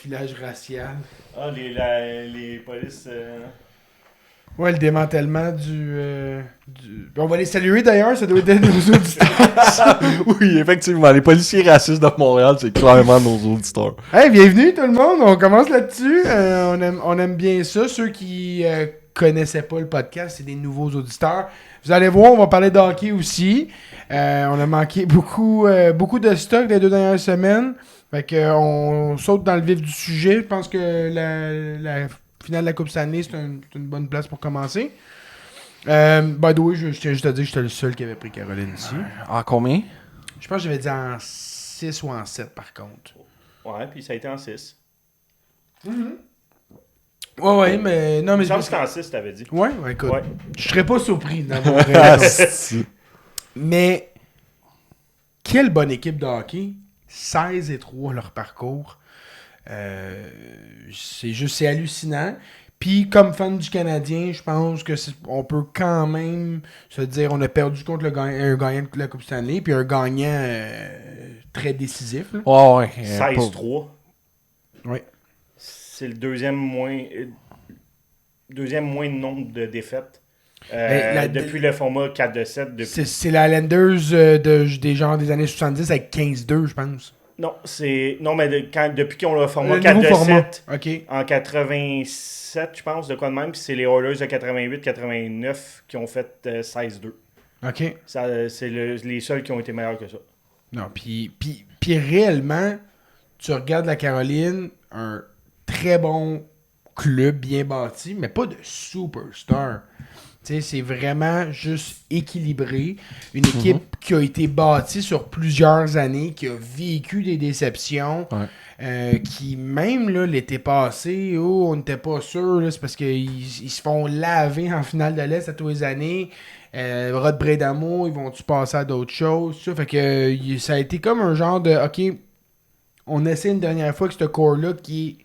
profilage racial. Ah, les polices... Ouais, le démantèlement du... On va les saluer d'ailleurs, ça doit être nos auditeurs. Oui, effectivement, les policiers racistes de Montréal, c'est clairement nos auditeurs. Hey, bienvenue tout le monde, on commence là-dessus. On aime bien ça. Ceux qui connaissaient pas le podcast, c'est des nouveaux auditeurs. Vous allez voir, on va parler de hockey aussi. On a manqué beaucoup de stock les 2 dernières semaines. Fait que on saute dans le vif du sujet. Je pense que la finale de la Coupe Stanley, c'est une bonne place pour commencer. By the way, je tiens juste à dire que j'étais le seul qui avait pris Caroline ici. En combien? Je pense que j'avais dit en 6 ou en 7 par contre. Ouais, puis ça a été en 6. Ouais, mais... Non, mais Il me semble que c'était en 6, t'avais dit. Ouais, écoute. Ouais. Je serais pas surpris d'avoir raison. Mais quelle bonne équipe de hockey. 16-3 leur parcours. C'est hallucinant. Puis comme fan du Canadien, je pense que on peut quand même se dire on a perdu contre un gagnant de la Coupe Stanley puis un gagnant très décisif. Là. Ouais. 16-3. Ouais. C'est le deuxième moins de nombre de défaites. Depuis le format 4-7. C'est la Islanders des genres des années 70 avec 15-2, je pense. Non, mais depuis qu'ils ont le format Le nouveau 4-7 format. Okay. En 87, je pense, de quoi de même. Puis c'est les Oilers de 88-89 qui ont fait 16-2. OK. C'est les seuls qui ont été meilleurs que ça. Non, puis réellement, tu regardes la Caroline, un très bon club bien bâti, mais pas de superstar. T'sais, c'est vraiment juste équilibré. Une équipe qui a été bâtie sur plusieurs années, qui a vécu des déceptions, qui même là, l'été passé, on n'était pas sûr, là, c'est parce qu'ils se font laver en finale de l'Est à tous les années. Rod Bredamo, ils vont-tu passer à d'autres choses? Ça fait que ça a été comme un genre de OK, on essaie une dernière fois que ce corps-là qui est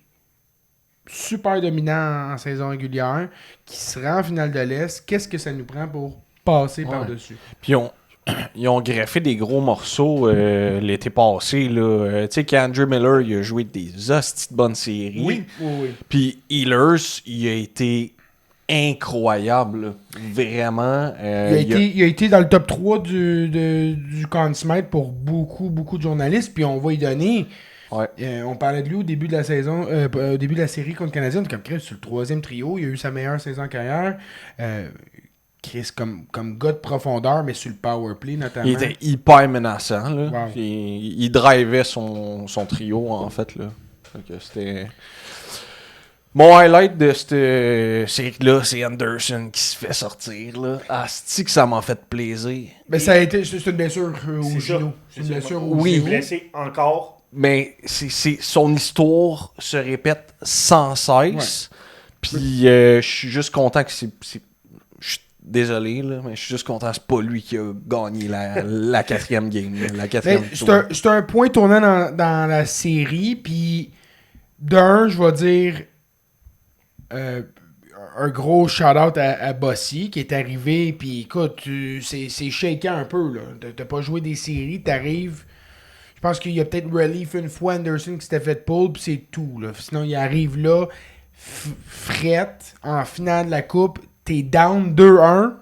super dominant en saison régulière, qui se rend en finale de l'Est, qu'est-ce que ça nous prend pour passer par-dessus? Puis ils ont greffé des gros morceaux l'été passé. Tu sais qu'Andrew Miller, il a joué des hosties de bonnes séries. Oui. Puis Ehlers, il a été incroyable. Là. Vraiment. Il a été dans le top 3 du Conn Smythe pour beaucoup de journalistes, puis on va y donner... Ouais. On parlait de lui au début de la saison, au début de la série contre le Canadien, comme Chris sur le 3e trio, il a eu sa meilleure saison en carrière. Chris comme gars de profondeur, mais sur le power play notamment. Il était hyper menaçant. Là. Wow. Il drivait son trio en fait. Là. Donc, c'était... Mon highlight de cette série-là, c'est Anderson qui se fait sortir. Là. Asti que ça m'a fait plaisir. Mais ça a été, c'est une blessure au genou. C'est une ça. blessure au Oui. genou. Blessé encore. Mais son histoire se répète sans cesse. Puis je suis juste content que je suis désolé, là, mais je suis juste content que c'est pas lui qui a gagné la 4e game. La 4e c'est un point tournant dans la série. Puis d'un, je vais dire un gros shout-out à Bossy qui est arrivé. Puis écoute, c'est shaken un peu. Là. T'as pas joué des séries, t'arrives... Je pense qu'il y a peut-être relief une fois Anderson qui s'était fait pull, puis c'est tout. Là. Sinon, il arrive là, frette, en finale de la coupe, t'es down 2-1,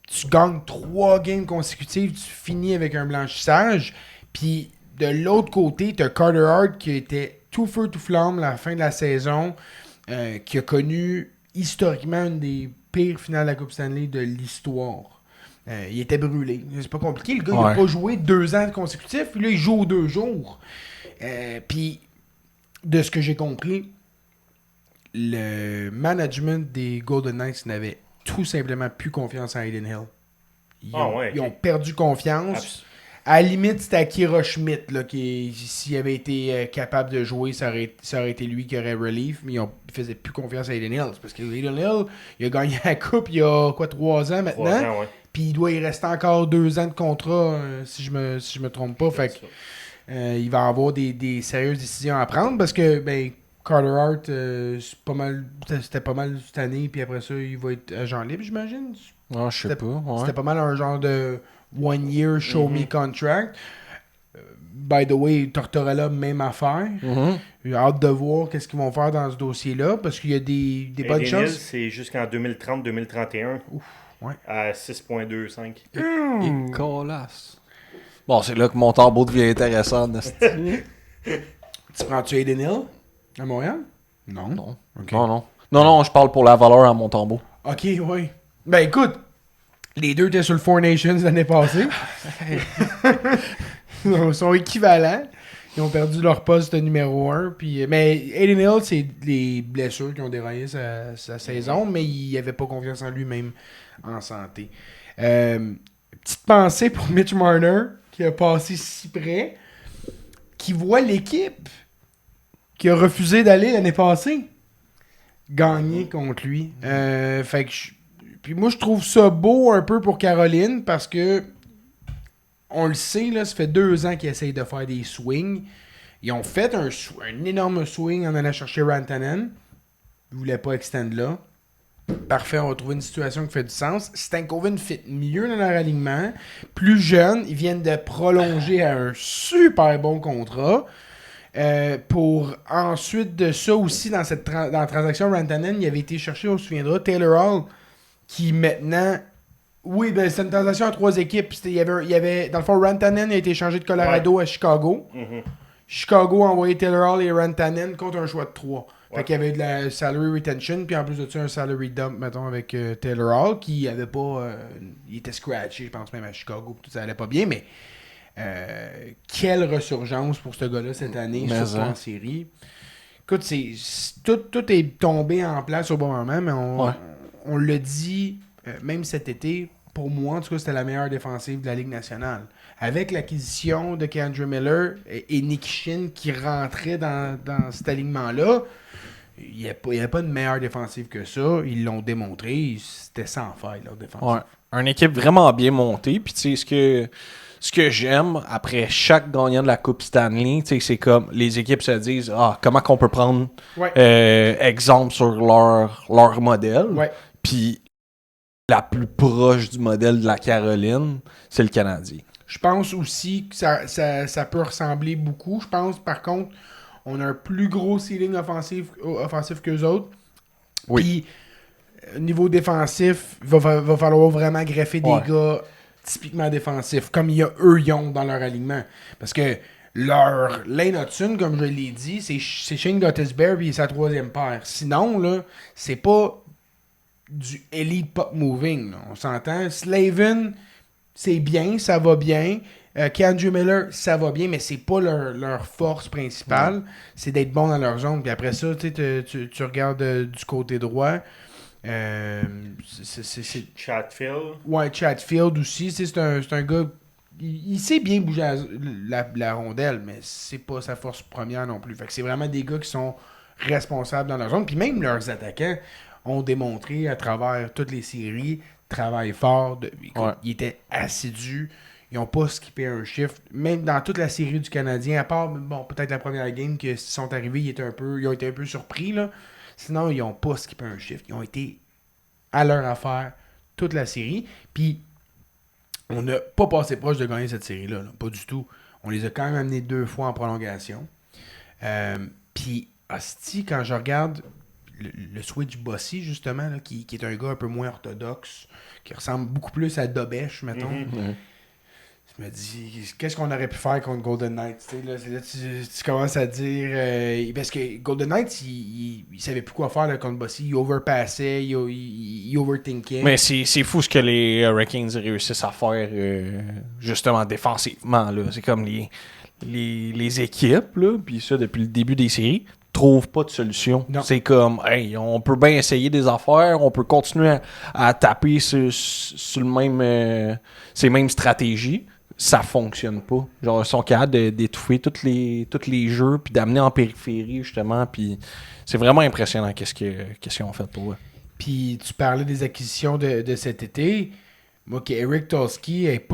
tu gagnes 3 games consécutives, tu finis avec un blanchissage, puis de l'autre côté, t'as Carter Hart qui était tout feu, tout flamme la fin de la saison, qui a connu historiquement une des pires finales de la Coupe Stanley de l'histoire. Il était brûlé. C'est pas compliqué. Le gars, il a pas joué 2 ans consécutifs. Puis là, il joue 2 jours. Puis, de ce que j'ai compris, le management des Golden Knights n'avait tout simplement plus confiance en Hayden Hill. Ils ont perdu confiance. À la limite, c'était Akira Schmidt là, qui, s'il avait été capable de jouer, ça aurait été lui qui aurait relief, mais il faisait plus confiance à Hayden Hill. C'est parce que Hayden Hill, il a gagné la coupe il y a 3 ans maintenant. 3 ans, ouais. Puis il doit y rester encore 2 ans de contrat, si je me trompe pas. Fait que, il va avoir des sérieuses décisions à prendre parce que Carter Hart, c'était pas mal cette année, puis après ça, il va être agent libre, j'imagine. Ah, je sais pas. Ouais. C'était pas mal un genre de one year show me contract. By the way, Tortorella, même affaire. J'ai hâte de voir qu'est-ce qu'ils vont faire dans ce dossier-là, parce qu'il y a des bonnes Eddie Neal, choses. c'est jusqu'en 2030-2031. Ouais. À 6,25. Et colasse. Bon, c'est là que mon tambour devient intéressant. Tu prends-tu Aiden Hill à Montréal? Non. Non. Ok. Non, je parle pour la valeur à mon tambour. Ok, oui. Ben écoute, les deux étaient sur le Four Nations l'année passée. Ils sont équivalents. Ils ont perdu leur poste numéro 1. Mais Aiden Hill, c'est les blessures qui ont déraillé sa saison, mais il n'avait pas confiance en lui-même en santé. Petite pensée pour Mitch Marner, qui a passé si près, qui voit l'équipe qui a refusé d'aller l'année passée gagner contre lui. Fait que puis moi, je trouve ça beau un peu pour Caroline, parce que on le sait, là, ça fait 2 ans qu'ils essayent de faire des swings. Ils ont fait un énorme swing en allant chercher Rantanen. Ils voulaient pas extend là. Parfait, on va trouver une situation qui fait du sens. Stankoven fit mieux dans leur alignement. Plus jeune, ils viennent de prolonger à un super bon contrat. Pour ensuite de ça aussi, dans la transaction Rantanen, il avait été cherché, on se souviendra, Taylor Hall, qui maintenant... Oui, ben c'est une transaction à 3 équipes. Il y avait, dans le fond, Rantanen a été échangé de Colorado à Chicago. Chicago a envoyé Taylor Hall et Rantanen contre un choix de 3. Fait qu'il y avait de la salary retention, puis en plus de ça, un salary dump, mettons, avec Taylor Hall, qui avait pas... il était scratché, je pense même à Chicago, tout ça allait pas bien, mais quelle resurgence pour ce gars-là cette année, surtout en série. Écoute, tout est tombé en place au bon moment, mais on le dit, même cet été, pour moi, en tout cas, c'était la meilleure défensive de la Ligue nationale. Avec l'acquisition de K'Andre Miller et Nick Shin qui rentraient dans cet alignement-là, il n'y avait pas de meilleure défensive que ça. Ils l'ont démontré. C'était sans faille, leur défensive. Ouais. Une équipe vraiment bien montée. Puis, tu sais, ce que j'aime après chaque gagnant de la Coupe Stanley, tu sais, c'est comme les équipes se disent comment qu'on peut prendre exemple sur leur modèle. Ouais. Puis, la plus proche du modèle de la Caroline, c'est le Canadien. Je pense aussi que ça peut ressembler beaucoup. Je pense, par contre, on a un plus gros ceiling offensif qu'eux autres. Oui. Puis, niveau défensif, il va falloir vraiment greffer des gars typiquement défensifs, comme ils ont dans leur alignement. Parce que leur Lane Hudson, comme je l'ai dit, c'est Shane Gottisbehere et sa 3e paire. Sinon, là, c'est pas du elite pop moving. Là. On s'entend. Slavin, c'est bien, ça va bien. K'Andre Miller, ça va bien, mais c'est pas leur force principale. C'est d'être bon dans leur zone. Puis après ça, tu regardes du côté droit. C'est Chatfield. Ouais, Chatfield aussi. C'est un gars... Il sait bien bouger la rondelle, mais c'est pas sa force première non plus. Fait que c'est vraiment des gars qui sont responsables dans leur zone. Puis même leurs attaquants ont démontré à travers toutes les séries, travaillent fort. Ils étaient assidus. Ils n'ont pas skippé un shift. Même dans toute la série du Canadien, à part, bon, peut-être la première game qu'ils sont arrivés, ils ont été un peu surpris, là. Sinon, ils n'ont pas skippé un shift. Ils ont été à leur affaire toute la série. Puis, on n'a pas passé proche de gagner cette série-là. Là. Pas du tout. On les a quand même amenés 2 fois en prolongation. Puis, hostie, quand je regarde le switch Bossy, justement, là, qui est un gars un peu moins orthodoxe, qui ressemble beaucoup plus à Dobesh, mettons. Je me dis, qu'est-ce qu'on aurait pu faire contre Golden Knights? Là, tu commences à dire... parce que Golden Knights, il savait plus quoi faire là, contre Bossy. Il overpassait, il overthinkait. Mais c'est fou ce que les Hurricanes réussissent à faire, justement, défensivement. Là. C'est comme les équipes, là, puis ça, depuis le début des séries, trouvent pas de solution. Non. C'est comme, hey, on peut bien essayer des affaires, on peut continuer à taper sur le même, ces mêmes stratégies. Ça fonctionne pas. Genre, ils sont capables d'étouffer tous les jeux puis d'amener en périphérie, justement. Puis c'est vraiment impressionnant qu'est-ce qu'ils ont fait pour eux. Puis tu parlais des acquisitions de cet été. Moi, qu'Eric Tulsky n'ait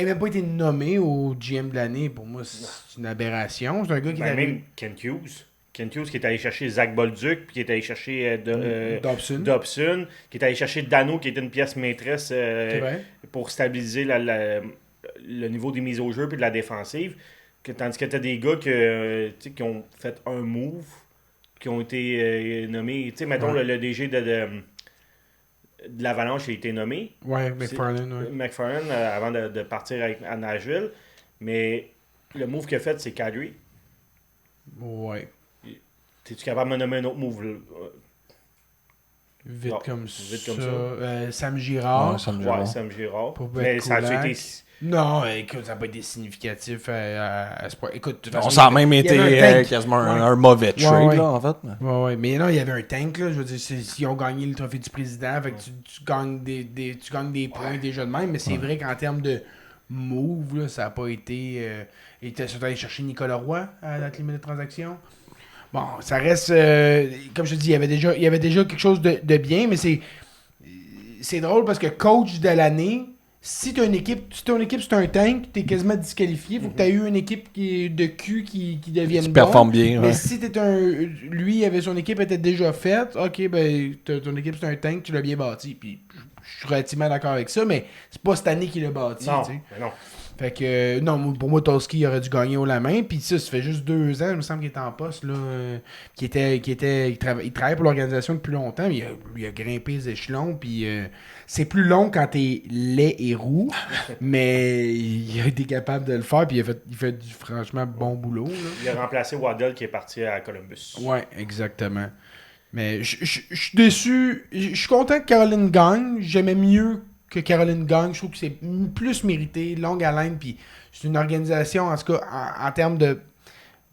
même pas été nommé au GM de l'année, pour moi, c'est une aberration. C'est un gars qui est même Kent Hughes. Kent Hughes qui est allé chercher Zach Bolduc, puis qui est allé chercher Dobson, qui est allé chercher Dano, qui était une pièce maîtresse pour stabiliser le niveau des mises au jeu et de la défensive. Tandis que tu as des gars qui ont fait un move, qui ont été nommés. Tu sais, mettons, le DG de l'Avalanche a été nommé. Ouais, McFarland, ouais. McFarland, avant de partir à Nashville. Mais le move qu'il a fait, c'est Kadri. Ouais. Es-tu capable de me nommer un autre move? Vite Non, comme vite ça. comme ça. Sam Girard. Ouais, Sam Girard. Ouais, Sam Girard. Pour Mais ça a Kulak. été... Non, écoute, ça n'a pas été significatif à ce point. Écoute, de toute façon, Ça a même il y avait été un tank. quasiment Ouais. un mauvais trade, Ouais. là, en fait. Ouais, mais non, il y avait un tank, là. Je veux dire, s'ils ont gagné le trophée du président, fait que tu gagnes tu gagnes des points déjà de même, mais c'est vrai qu'en termes de move, là, ça n'a pas été. Ils étaient surtout allés chercher Nicolas Roy à la limite de transaction. Bon, ça reste. Comme je te dis, il y avait déjà quelque chose de bien, mais c'est drôle parce que coach de l'année. Si ton équipe c'est un tank, t'es quasiment disqualifié. Faut que t'aies eu une équipe de cul qui devienne Qui bon. performe bien, Mais ouais. si lui, son équipe était déjà faite, ok, ben ton équipe c'est un tank, tu l'as bien bâti. Puis je suis relativement d'accord avec ça, mais c'est pas cette année qu'il l'a bâti. Non, tu sais. mais non. Fait que, non, pour moi, Tolski aurait dû gagner haut la main. Puis ça fait juste 2 ans, il me semble qu'il est en poste, là. Il travaille pour l'organisation depuis longtemps. Mais il a grimpé les échelons. Puis c'est plus long quand t'es laid et roux. Mais il a été capable de le faire. Puis il fait du franchement bon boulot, là. Il a remplacé Waddell qui est parti à Columbus. Ouais, exactement. Mais je suis déçu. Je suis content que Caroline gagne. J'aimais mieux que Caroline gagne. Je trouve que c'est plus mérité, longue haleine. Puis c'est une organisation, en tout cas, en termes de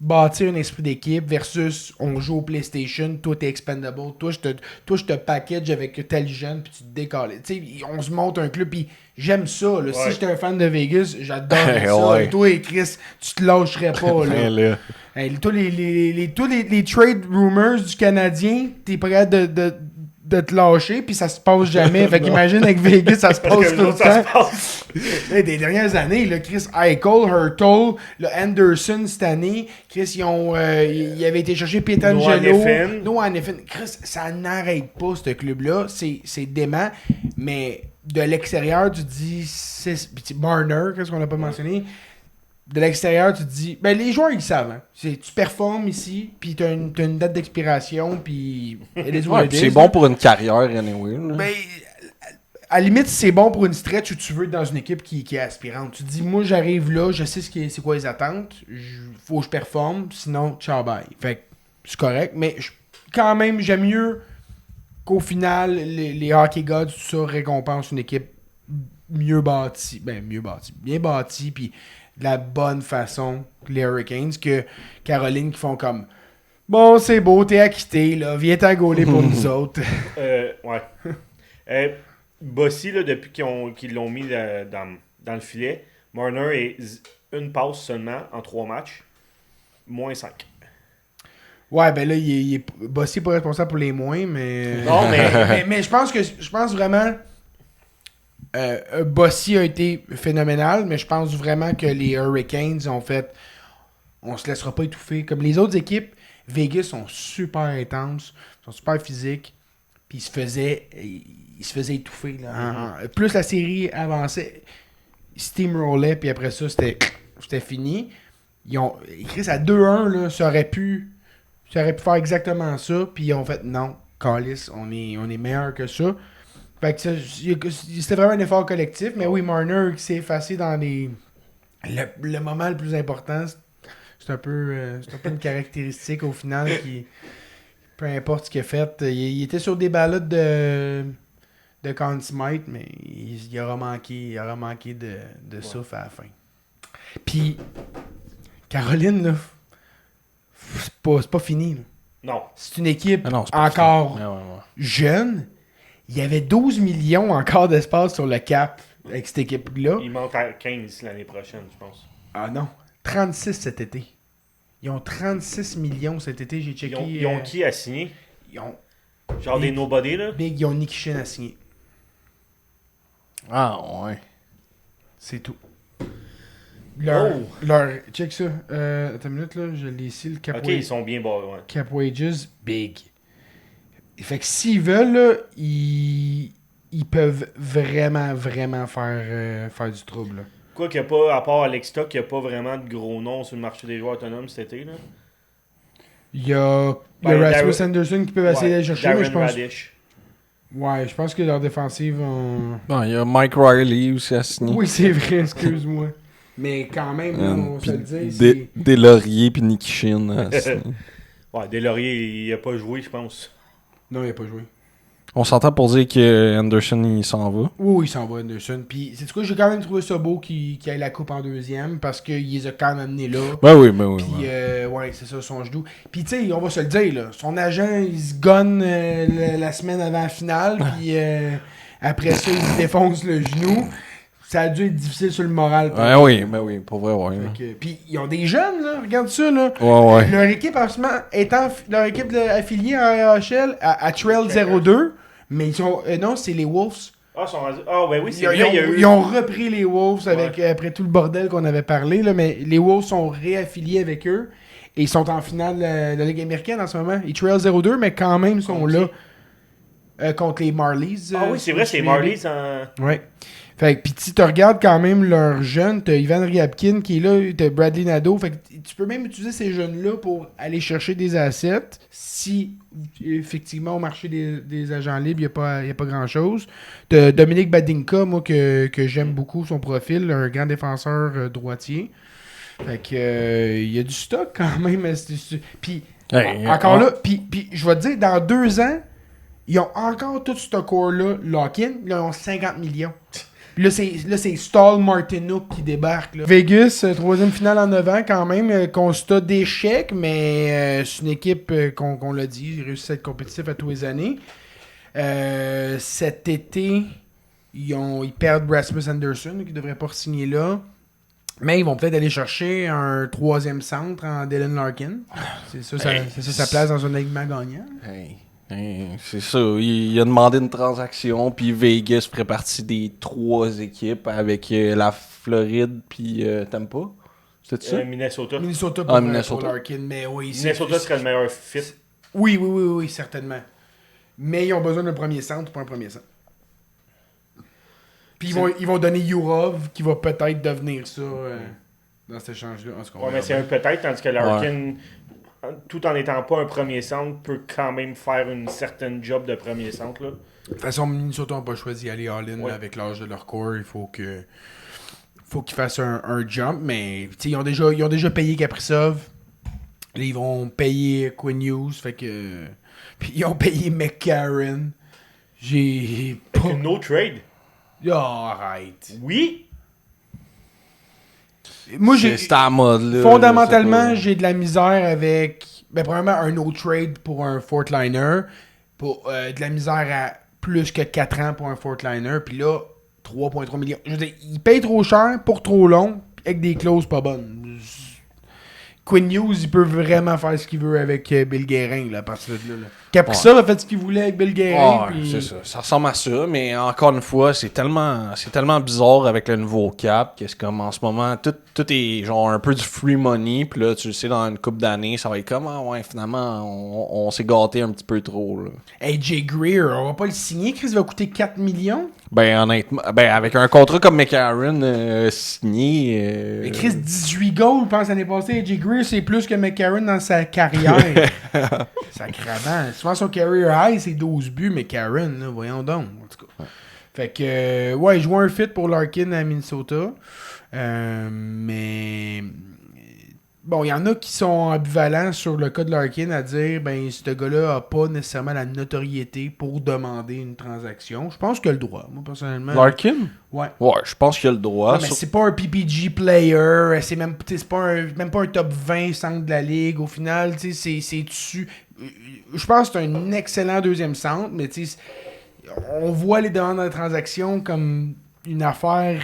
bâtir un esprit d'équipe versus on joue au PlayStation, toi t'es expendable, toi je te package avec tel jeune, puis tu te décales. Tu sais, on se monte un club, puis j'aime ça. Là. Ouais. Si j'étais un fan de Vegas, j'adorerais ça. Ouais. Toi et Chris, tu te lâcherais pas. Là. Là. Hey, tous les trade rumors du Canadien, t'es prêt de te lâcher, puis ça se passe jamais. Fait qu'imagine avec Vegas, ça se Parce passe que tout nous le autres, ça temps. se passe. Hey, des dernières années, là, Chris Eichel, Hurtle, le Anderson cette année, Chris, ils avaient été chercher Pietrangelo, Noah Hannifin. Chris, ça n'arrête pas, ce club-là. C'est dément, mais de l'extérieur, tu dis... Marner, qu'est-ce qu'on n'a pas mentionné? De l'extérieur, tu te dis... Ben, les joueurs, ils savent. Hein. Tu performes ici, puis t'as une date d'expiration, puis... Ouais, puis c'est bon pour une carrière, anyway. Là. Ben, à la limite, c'est bon pour une stretch où tu veux être dans une équipe qui est aspirante. Tu te dis, moi, j'arrive là, je sais c'est quoi les attentes, faut que je performe, sinon, ciao, bye. Fait que c'est correct, mais quand même, j'aime mieux qu'au final, les Hockey Gods, tout ça, récompensent une équipe bien bâtie, puis de la bonne façon que les Hurricanes, que Caroline qui font comme, bon, c'est beau, t'es acquitté, là, viens t'en gauler pour nous autres. Ouais. Bossy, là, depuis qu'ils l'ont mis dans le filet, Marner est une passe seulement en 3 matchs, moins 5. Ouais, ben là, Bossy n'est pas responsable pour les moins, mais. Non, mais. mais je pense vraiment. Bossy a été phénoménal, mais je pense vraiment que les Hurricanes ont fait. On se laissera pas étouffer. Comme les autres équipes, Vegas sont super intenses, sont super physiques, puis ils se faisaient étouffer. Là. Plus la série avançait, ils steamrollaient, puis après ça, c'était fini. Chris, à 2-1, là, ça aurait pu faire exactement ça, puis ils ont fait non, Callis, on est meilleur que ça. Fait que c'était vraiment un effort collectif, mais oui, Marner qui s'est effacé dans le moment le plus important, c'est un peu une caractéristique au final qui, peu importe ce qu'il a fait, il était sur des ballottes de Conn Smythe, mais il aura manqué de souffle à la fin. Puis Caroline, là, c'est pas fini. Là. Non. C'est une équipe Ah non, c'est pas encore ouais. jeune. Il y avait 12 millions encore d'espace sur le cap avec cette équipe-là. Il manque à 15 l'année prochaine, je pense. Ah non, 36 cet été. Ils ont 36 millions cet été, j'ai checké. Ils ont qui à signer? Ils ont Genre des nobody, là? Big, ils ont Nick Shin à signer. Ah, ouais. C'est tout. Check ça. Attends une minute, là. Je l'ai ici, le cap Ok, ils sont bien bas, ouais. Cap wages, big. Fait que s'ils veulent, là, ils peuvent vraiment, vraiment faire du trouble. Là. Quoi qu'il n'y a pas, à part Alex Stock, il n'y a pas vraiment de gros noms sur le marché des joueurs autonomes cet été. Là. Il y a Rasmus Anderson qui peuvent essayer d'aller chercher, mais je pense... Radish. Ouais, je pense que leur défensive... Non, il y a Mike Riley aussi à signer. Oui, c'est vrai, excuse-moi. Mais quand même, là, on se le dit, c'est... Des Lauriers puis Nicky Shin à signer. Ouais, Deslauriers, il n'a pas joué, je pense. Non, il a pas joué. On s'entend pour dire que Anderson, il s'en va. Oui, il s'en va, Anderson. Puis, c'est quoi, j'ai quand même trouvé ça beau qu'il ait la coupe en deuxième, parce qu'il les a quand même amenés là. Ben oui, ben oui. Puis, ouais, c'est ça, son genou. Puis, tu sais, on va se le dire, là, son agent, il se gonne la semaine avant la finale, puis après ça, il se défonce le genou. Ça a dû être difficile sur le moral. Ben oui, pour vrai, ouais. Puis, ils ont des jeunes, là, regarde ça, là. Ouais. Leur équipe, en ce moment, leur équipe affiliée à AHL, à Trail 02, mais ils sont... non, c'est les Wolves. Ben oui, c'est vrai, Ils ont repris les Wolves après tout le bordel qu'on avait parlé, là, mais les Wolves sont réaffiliés avec eux et ils sont en finale de la Ligue américaine en ce moment. Ils Trail 02, mais quand même sont là contre les Marlies. Oui, c'est vrai, c'est Marlies en... Ouais. Fait que, pis tu regardes quand même leurs jeunes, t'as Ivan Ryabkin qui est là, t'as Bradley Nadeau, fait que tu peux même utiliser ces jeunes-là pour aller chercher des assets si, effectivement, au marché des agents libres, il n'y a pas grand-chose. T'as Dominique Badinka, moi, que j'aime beaucoup, son profil, un grand défenseur droitier. Fait que, il y a du stock quand même. Puis, encore là, puis je vais te dire, dans 2 ans, ils ont encore tout ce corps-là lock-in, ils ont 50 millions. Puis là, c'est Stahl Martinook qui débarque. Là. Vegas, 3e finale en 9 ans, quand même. Constat d'échec, mais c'est une équipe, qu'on l'a dit, réussit à être compétitif à tous les années. Cet été, ils perdent Rasmus Anderson, qui ne devrait pas signer là. Mais ils vont peut-être aller chercher un 3e centre en Dylan Larkin. C'est ça, sa place dans un alignement gagnant. C'est ça, il a demandé une transaction, puis Vegas ferait partie des 3 équipes avec la Floride puis Tampa. C'était ça? Minnesota. Minnesota pour Larkin, mais oui. Minnesota serait le meilleur fit. Oui, certainement. Mais ils ont besoin d'un premier centre pour un premier centre. Puis ils vont donner Yurov, qui va peut-être devenir ça dans cet échange-là. Mais c'est un peut-être, tandis que Larkin... tout en n'étant pas un premier centre, peut quand même faire une certaine job de premier centre. Là. De toute façon, Minnesota n'a pas choisi d'aller all-in avec l'âge de leur corps. Il faut qu'ils fassent un jump, mais ils ont déjà payé Kaprizov. Là, ils vont payer Quinn Hughes. Fait que... Puis ils ont payé McCarron. J'ai pas... No trade? Arrête. Oui? Moi, c'est à mode, là. Fondamentalement, j'ai de la misère avec... premièrement, un no trade pour un Fortliner. Pour de la misère à plus que 4 ans pour un Fortliner. Puis là, 3,3 millions. Je veux dire, il paye trop cher pour trop long avec des clauses pas bonnes. Quinn Hughes, il peut vraiment faire ce qu'il veut avec Bill Guérin, là, à partir de là. Kaprizov a fait ce qu'il voulait avec Bill Guérin. Puis... c'est ça. Ça ressemble à ça, mais encore une fois, c'est tellement bizarre avec le nouveau cap que c'est comme en ce moment, tout est genre un peu du free money, puis là, tu le sais, dans une couple d'années, ça va être comme, finalement, on s'est gâté un petit peu trop, là. AJ Greer, on va pas le signer, Chris, va coûter 4 millions? Honnêtement, avec un contrat comme McCarron signé... Mais Chris, 18 goals, je pense, l'année passée, AJ Greer, c'est plus que McCarron dans sa carrière. Sacrément. Souvent, son career high, c'est 12 buts, McCarron, là, voyons donc, en tout cas. Fait que, il joue un fit pour Larkin à Minnesota. Mais bon, il y en a qui sont ambivalents sur le cas de Larkin à dire ce gars-là a pas nécessairement la notoriété pour demander une transaction. Je pense qu'il a le droit, moi personnellement. Larkin? Ouais. Ouais, je pense qu'il a le droit. Mais c'est pas un PPG player, c'est même pas un top 20 centre de la ligue. Au final, c'est dessus. Je pense que c'est un excellent deuxième centre, mais on voit les demandes de transaction comme une affaire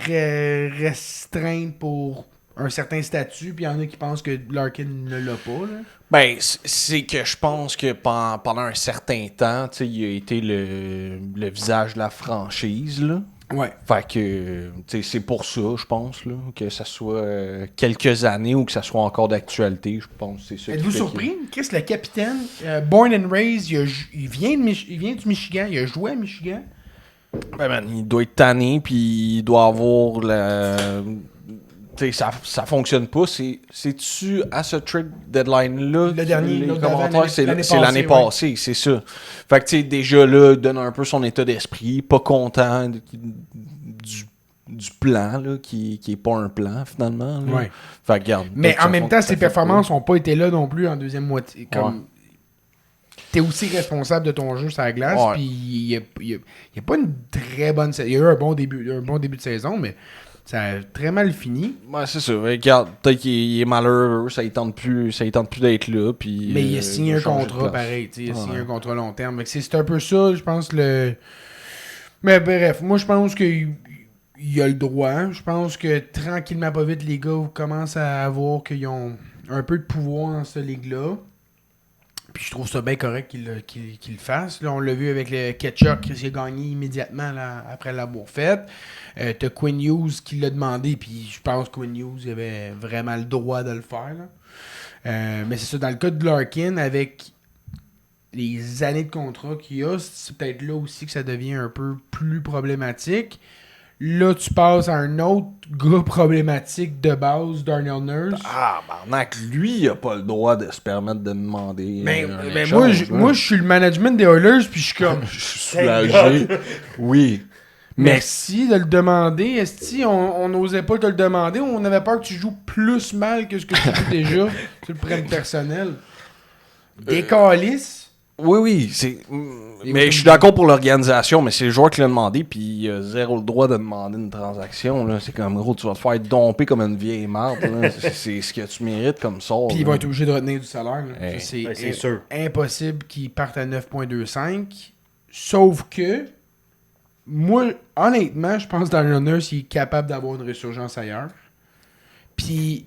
restreinte pour un certain statut, puis il y en a qui pensent que Larkin ne l'a pas. Là. C'est que je pense que pendant un certain temps, il a été le visage de la franchise, là. Ouais. Fait que, c'est pour ça, je pense, là, que ça soit quelques années ou que ça soit encore d'actualité, je pense. C'est ça. Êtes-vous surpris? Chris, le capitaine, born and raised, il vient du Michigan, il a joué à Michigan. Il doit être tanné, puis il doit avoir ça fonctionne pas. C'est-tu à ce trade deadline-là? Le dernier, les l'autre d'avant, commentaires, c'est l'année l'année passée, passée, c'est ça. Fait que, tu sais, déjà là, donne un peu son état d'esprit, pas content du plan, là, qui est pas un plan, finalement. Là. Ouais. Fait que, regarde. Mais en même temps, ses ses performances n'ont pas été là non plus en deuxième moitié. Comme... Ouais. T'es aussi responsable de ton jeu sur la glace, Ouais. puis il y a pas une très bonne saison. Il y a eu un bon début de saison, mais ça a très mal fini. Ouais, c'est ça. Regarde, peut-être qu'il est malheureux, ça ne tente plus d'être là. Puis, Mais il a signé un changer de contrat place. pareil. Il a signé Ouais. un contrat long terme. Fait que c'est un peu ça, je pense, Mais bref, moi je pense qu'il a le droit. Je pense que tranquillement, pas vite, les gars commencent à voir qu'ils ont un peu de pouvoir dans cette ligue-là. Puis je trouve ça bien correct qu'il le fasse. Là, on l'a vu avec le Ketchup qui a gagné immédiatement là, après l'avoir fait. T'as Quinn Hughes qui l'a demandé, puis je pense que Quinn Hughes avait vraiment le droit de le faire. Là. Mais c'est ça, dans le cas de Larkin, avec les années de contrat qu'il y a, c'est peut-être là aussi que ça devient un peu plus problématique. Là, tu passes à un autre gars problématique de base, Darnell Nurse. Ah, barnac, lui, il a pas le droit de se permettre de demander. Mais un moi, échange, moi, je suis le management des Oilers, puis je suis comme... je suis soulagé. Oui. Mais Merci de le demander. Esti, on n'osait pas te le demander. On avait peur que tu joues plus mal que ce que tu joues déjà. Tu le prennes personnel. Des calices. oui, c'est. Mais je suis d'accord pour l'organisation, mais c'est le joueur qui l'a demandé, puis il a zéro le droit de demander une transaction. Là. C'est comme gros, tu vas te faire domper comme une vieille marde. Là. C'est ce que tu mérites comme sort. Puis ils vont être obligés de retenir du salaire. Là. Hey. Ça, C'est sûr. impossible qu'ils partent à 9,25. Sauf que, moi, honnêtement, je pense que Darnell Nurse il est capable d'avoir une résurgence ailleurs. Puis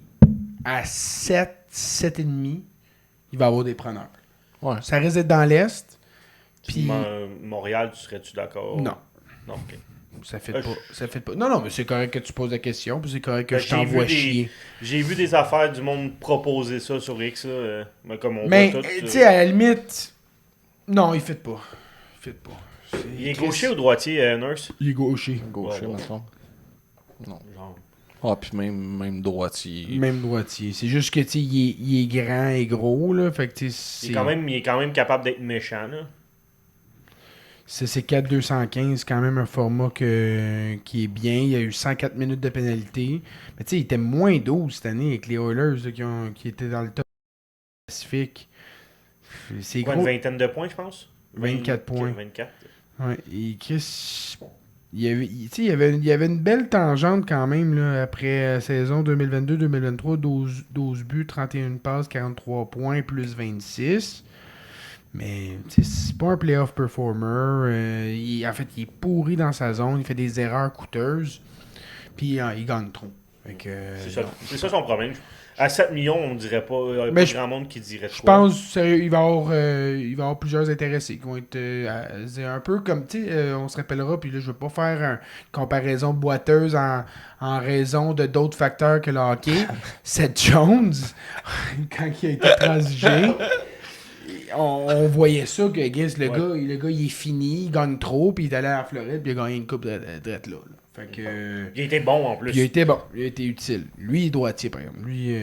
à 7, 7,5, il va avoir des preneurs. Ouais. Ça risque d'être dans l'Est. Puis Montréal, tu serais-tu d'accord? non. Non, ok. Ça fait pas. Non, mais c'est correct que tu poses la question, puis c'est correct que Ben, je t'envoie j'ai vu chier. J'ai vu des affaires du monde proposer ça sur X, là, mais comme on Mais, voit tout. tu sais, à la limite, non, il fait pas. Il fait pas. Il est gaucher ou droitier, Nurse? Il est gaucher. Gaucher, Ouais. mettons. Non. Genre. Ah, puis même droitier. Même droitier. C'est juste que, tu sais, il est grand et gros, là. Fait que, tu sais, Il est quand même capable d'être méchant, là. c'est 4,215, quand même un format qui est bien. Il y a eu 104 minutes de pénalité. Mais tu sais, il était moins 12 cette année avec les Oilers là, qui étaient dans le top Pacifique. C'est Quoi, gros. une vingtaine de points, je pense? 24 points. 24. Ouais, et Chris, il y avait une belle tangente quand même là, après la saison 2022-2023, 12 buts, 31 passes, 43 points, plus 26. Mais c'est pas un playoff performer. En fait, il est pourri dans sa zone, il fait des erreurs coûteuses, puis il gagne trop. Fait que, C'est ça son problème. À 7 millions, on dirait pas. Il n'y a Mais pas grand monde qui dirait je quoi. pense sérieux, il va y avoir plusieurs intéressés qui vont être c'est un peu comme tu sais on se rappellera puis là je veux pas faire une comparaison boiteuse en raison de d'autres facteurs que le hockey. Seth Jones quand il a été transigé on voyait ça que le gars il est fini, il gagne trop puis il est allé à la Floride puis il a gagné une coupe de drette là. Fait que Il était bon en plus. puis il a été bon, il a été utile. Lui il est droitier par exemple. Lui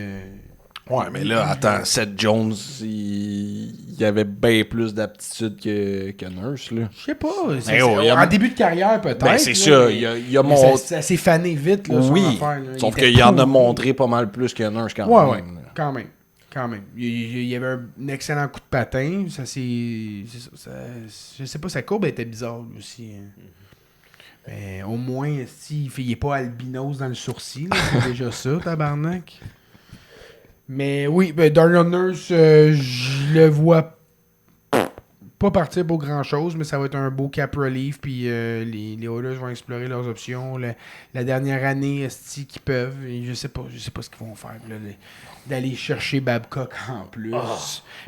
Ouais, mais là, attends, Seth Jones, il avait bien plus d'aptitude que Nurse, là. je sais pas. En Début de carrière, peut-être. Ben, c'est là, ça. mais- Il a mais montré. ça s'est fané vite, là, son Oui. affaire, là. Sauf Il était qu'il en a pourri. montré pas mal plus que Nurse quand Ouais, même. là. quand même. Quand même. Il y avait un excellent coup de patin. Ça, je sais pas, sa courbe était bizarre, lui aussi. Hein. Mais au moins, il est pas albinos dans le sourcil. là, c'est déjà ça, tabarnak. Mais oui, Darnell Nurse, je le vois pas partir pour grand chose, mais ça va être un beau cap relief. Puis les Oilers vont explorer leurs options. La dernière année, qu'ils peuvent. Et je sais pas ce qu'ils vont faire. Là, d'aller chercher Babcock en plus.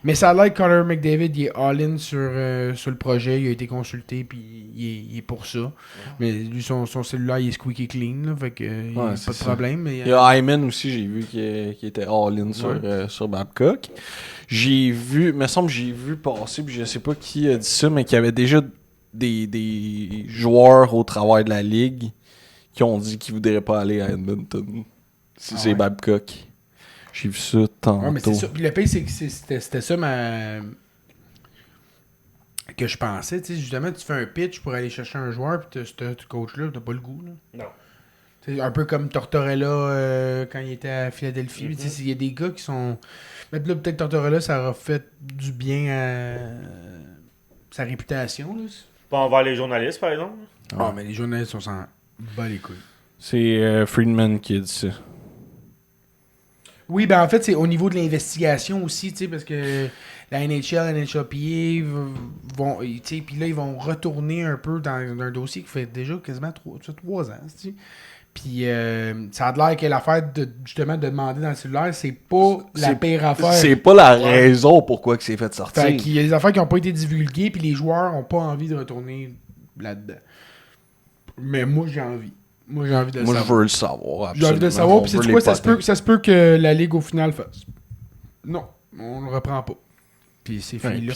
Mais ça a l'air que Connor McDavid il est all-in sur le projet. Il a été consulté, puis il est pour ça. Mais lui, son cellulaire, il est squeaky clean. Là, fait que il n'y a pas c'est de ça. problème. Mais, Il y a Hyman aussi, j'ai vu qui était all-in sur Babcock. J'ai vu, me semble que j'ai vu passer, puis je sais pas qui a dit ça, mais qu'il y avait déjà des joueurs au travers de la ligue qui ont dit qu'ils voudraient pas aller à Edmonton. Si c'est Babcock. J'ai vu ça tantôt. Ouais, mais c'est ça. Puis le pire, c'est que c'était ça que je pensais. Tu sais, justement, tu fais un pitch pour aller chercher un joueur, puis ce coach-là, t'as pas le goût. Là. Non. C'est un peu comme Tortorella quand il était à Philadelphie. Tu sais, il y a des gars qui sont. Mais là, peut-être Tortorella, ça aura fait du bien à sa réputation. Là. Pas envers les journalistes, par exemple. Ah, mais les journalistes, on s'en bat les couilles. C'est Friedman qui a dit ça. Oui, ben en fait, c'est au niveau de l'investigation aussi, tu sais, parce que la NHL, la NHLPA vont, tu sais, puis là, ils vont retourner un peu dans un dossier qui fait déjà quasiment 3 ans, tu sais. Puis ça a l'air que l'affaire de justement de demander dans le cellulaire, c'est pas la pire affaire. C'est pas la raison pourquoi que c'est fait sortir. Fait qu'il y a des affaires qui n'ont pas été divulguées, puis les joueurs n'ont pas envie de retourner là-dedans. Mais moi, j'ai envie. Moi, j'ai envie de le savoir. Moi, je veux le savoir. J'ai envie de le savoir, puis c'est quoi, ça se peut que la Ligue, au final, fasse. Non, on le reprend pas. Puis c'est fini là.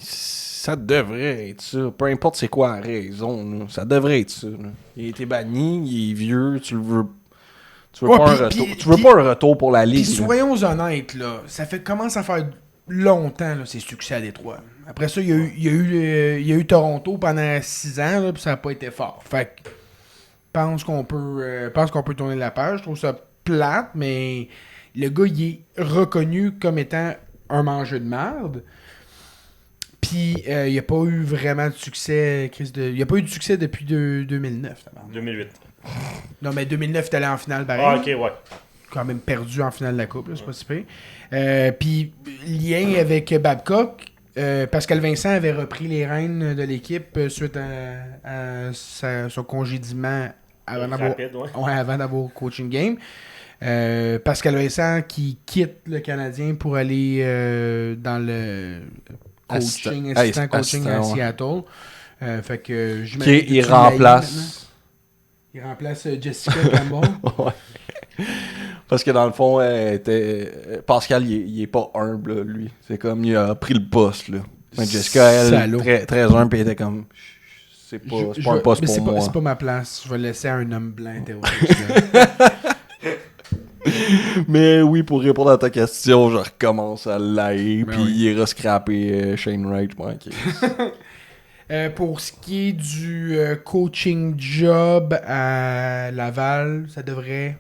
Ça devrait être ça. Peu importe c'est quoi la raison, là. Ça devrait être ça. Là. Il a été banni, il est vieux, tu veux pas un retour. Tu veux pas un retour pour la Ligue. Puis soyons honnêtes, là, ça commence à faire longtemps, là, ses succès à Détroit. Après ça, il y a eu Toronto pendant 6 ans, là, puis ça n'a pas été fort. Fait que pense qu'on peut tourner la page. Je trouve ça plate, mais le gars, il est reconnu comme étant un mangeur de merde. Puis, il n'y a pas eu vraiment de succès, il n'y a pas eu de succès depuis 2009. 2008. Non, mais 2009, t'es allé en finale, pareil. Ah, ok, ouais. Quand même perdu en finale de la Coupe, là, c'est pas si pire. Puis, lien avec Babcock, Pascal Vincent avait repris les rênes de l'équipe suite à son congédiement avant d'avoir coaching game. Pascal Vincent qui quitte le Canadien pour aller dans le assistant coaching à Seattle. Fait que il remplace Jessica Campbell. Ouais. Parce que dans le fond, Pascal, il est pas humble, là, lui. C'est comme, il a pris le poste, là. Mais Jessica, elle, très humble, puis elle était comme, c'est pas un poste pour moi. C'est pas ma place. Je vais laisser à un homme blanc Mais oui, pour répondre à ta question, je recommence à l'haïr, puis il ira scraper Shane Wright, pour ce qui est du coaching job à Laval, ça devrait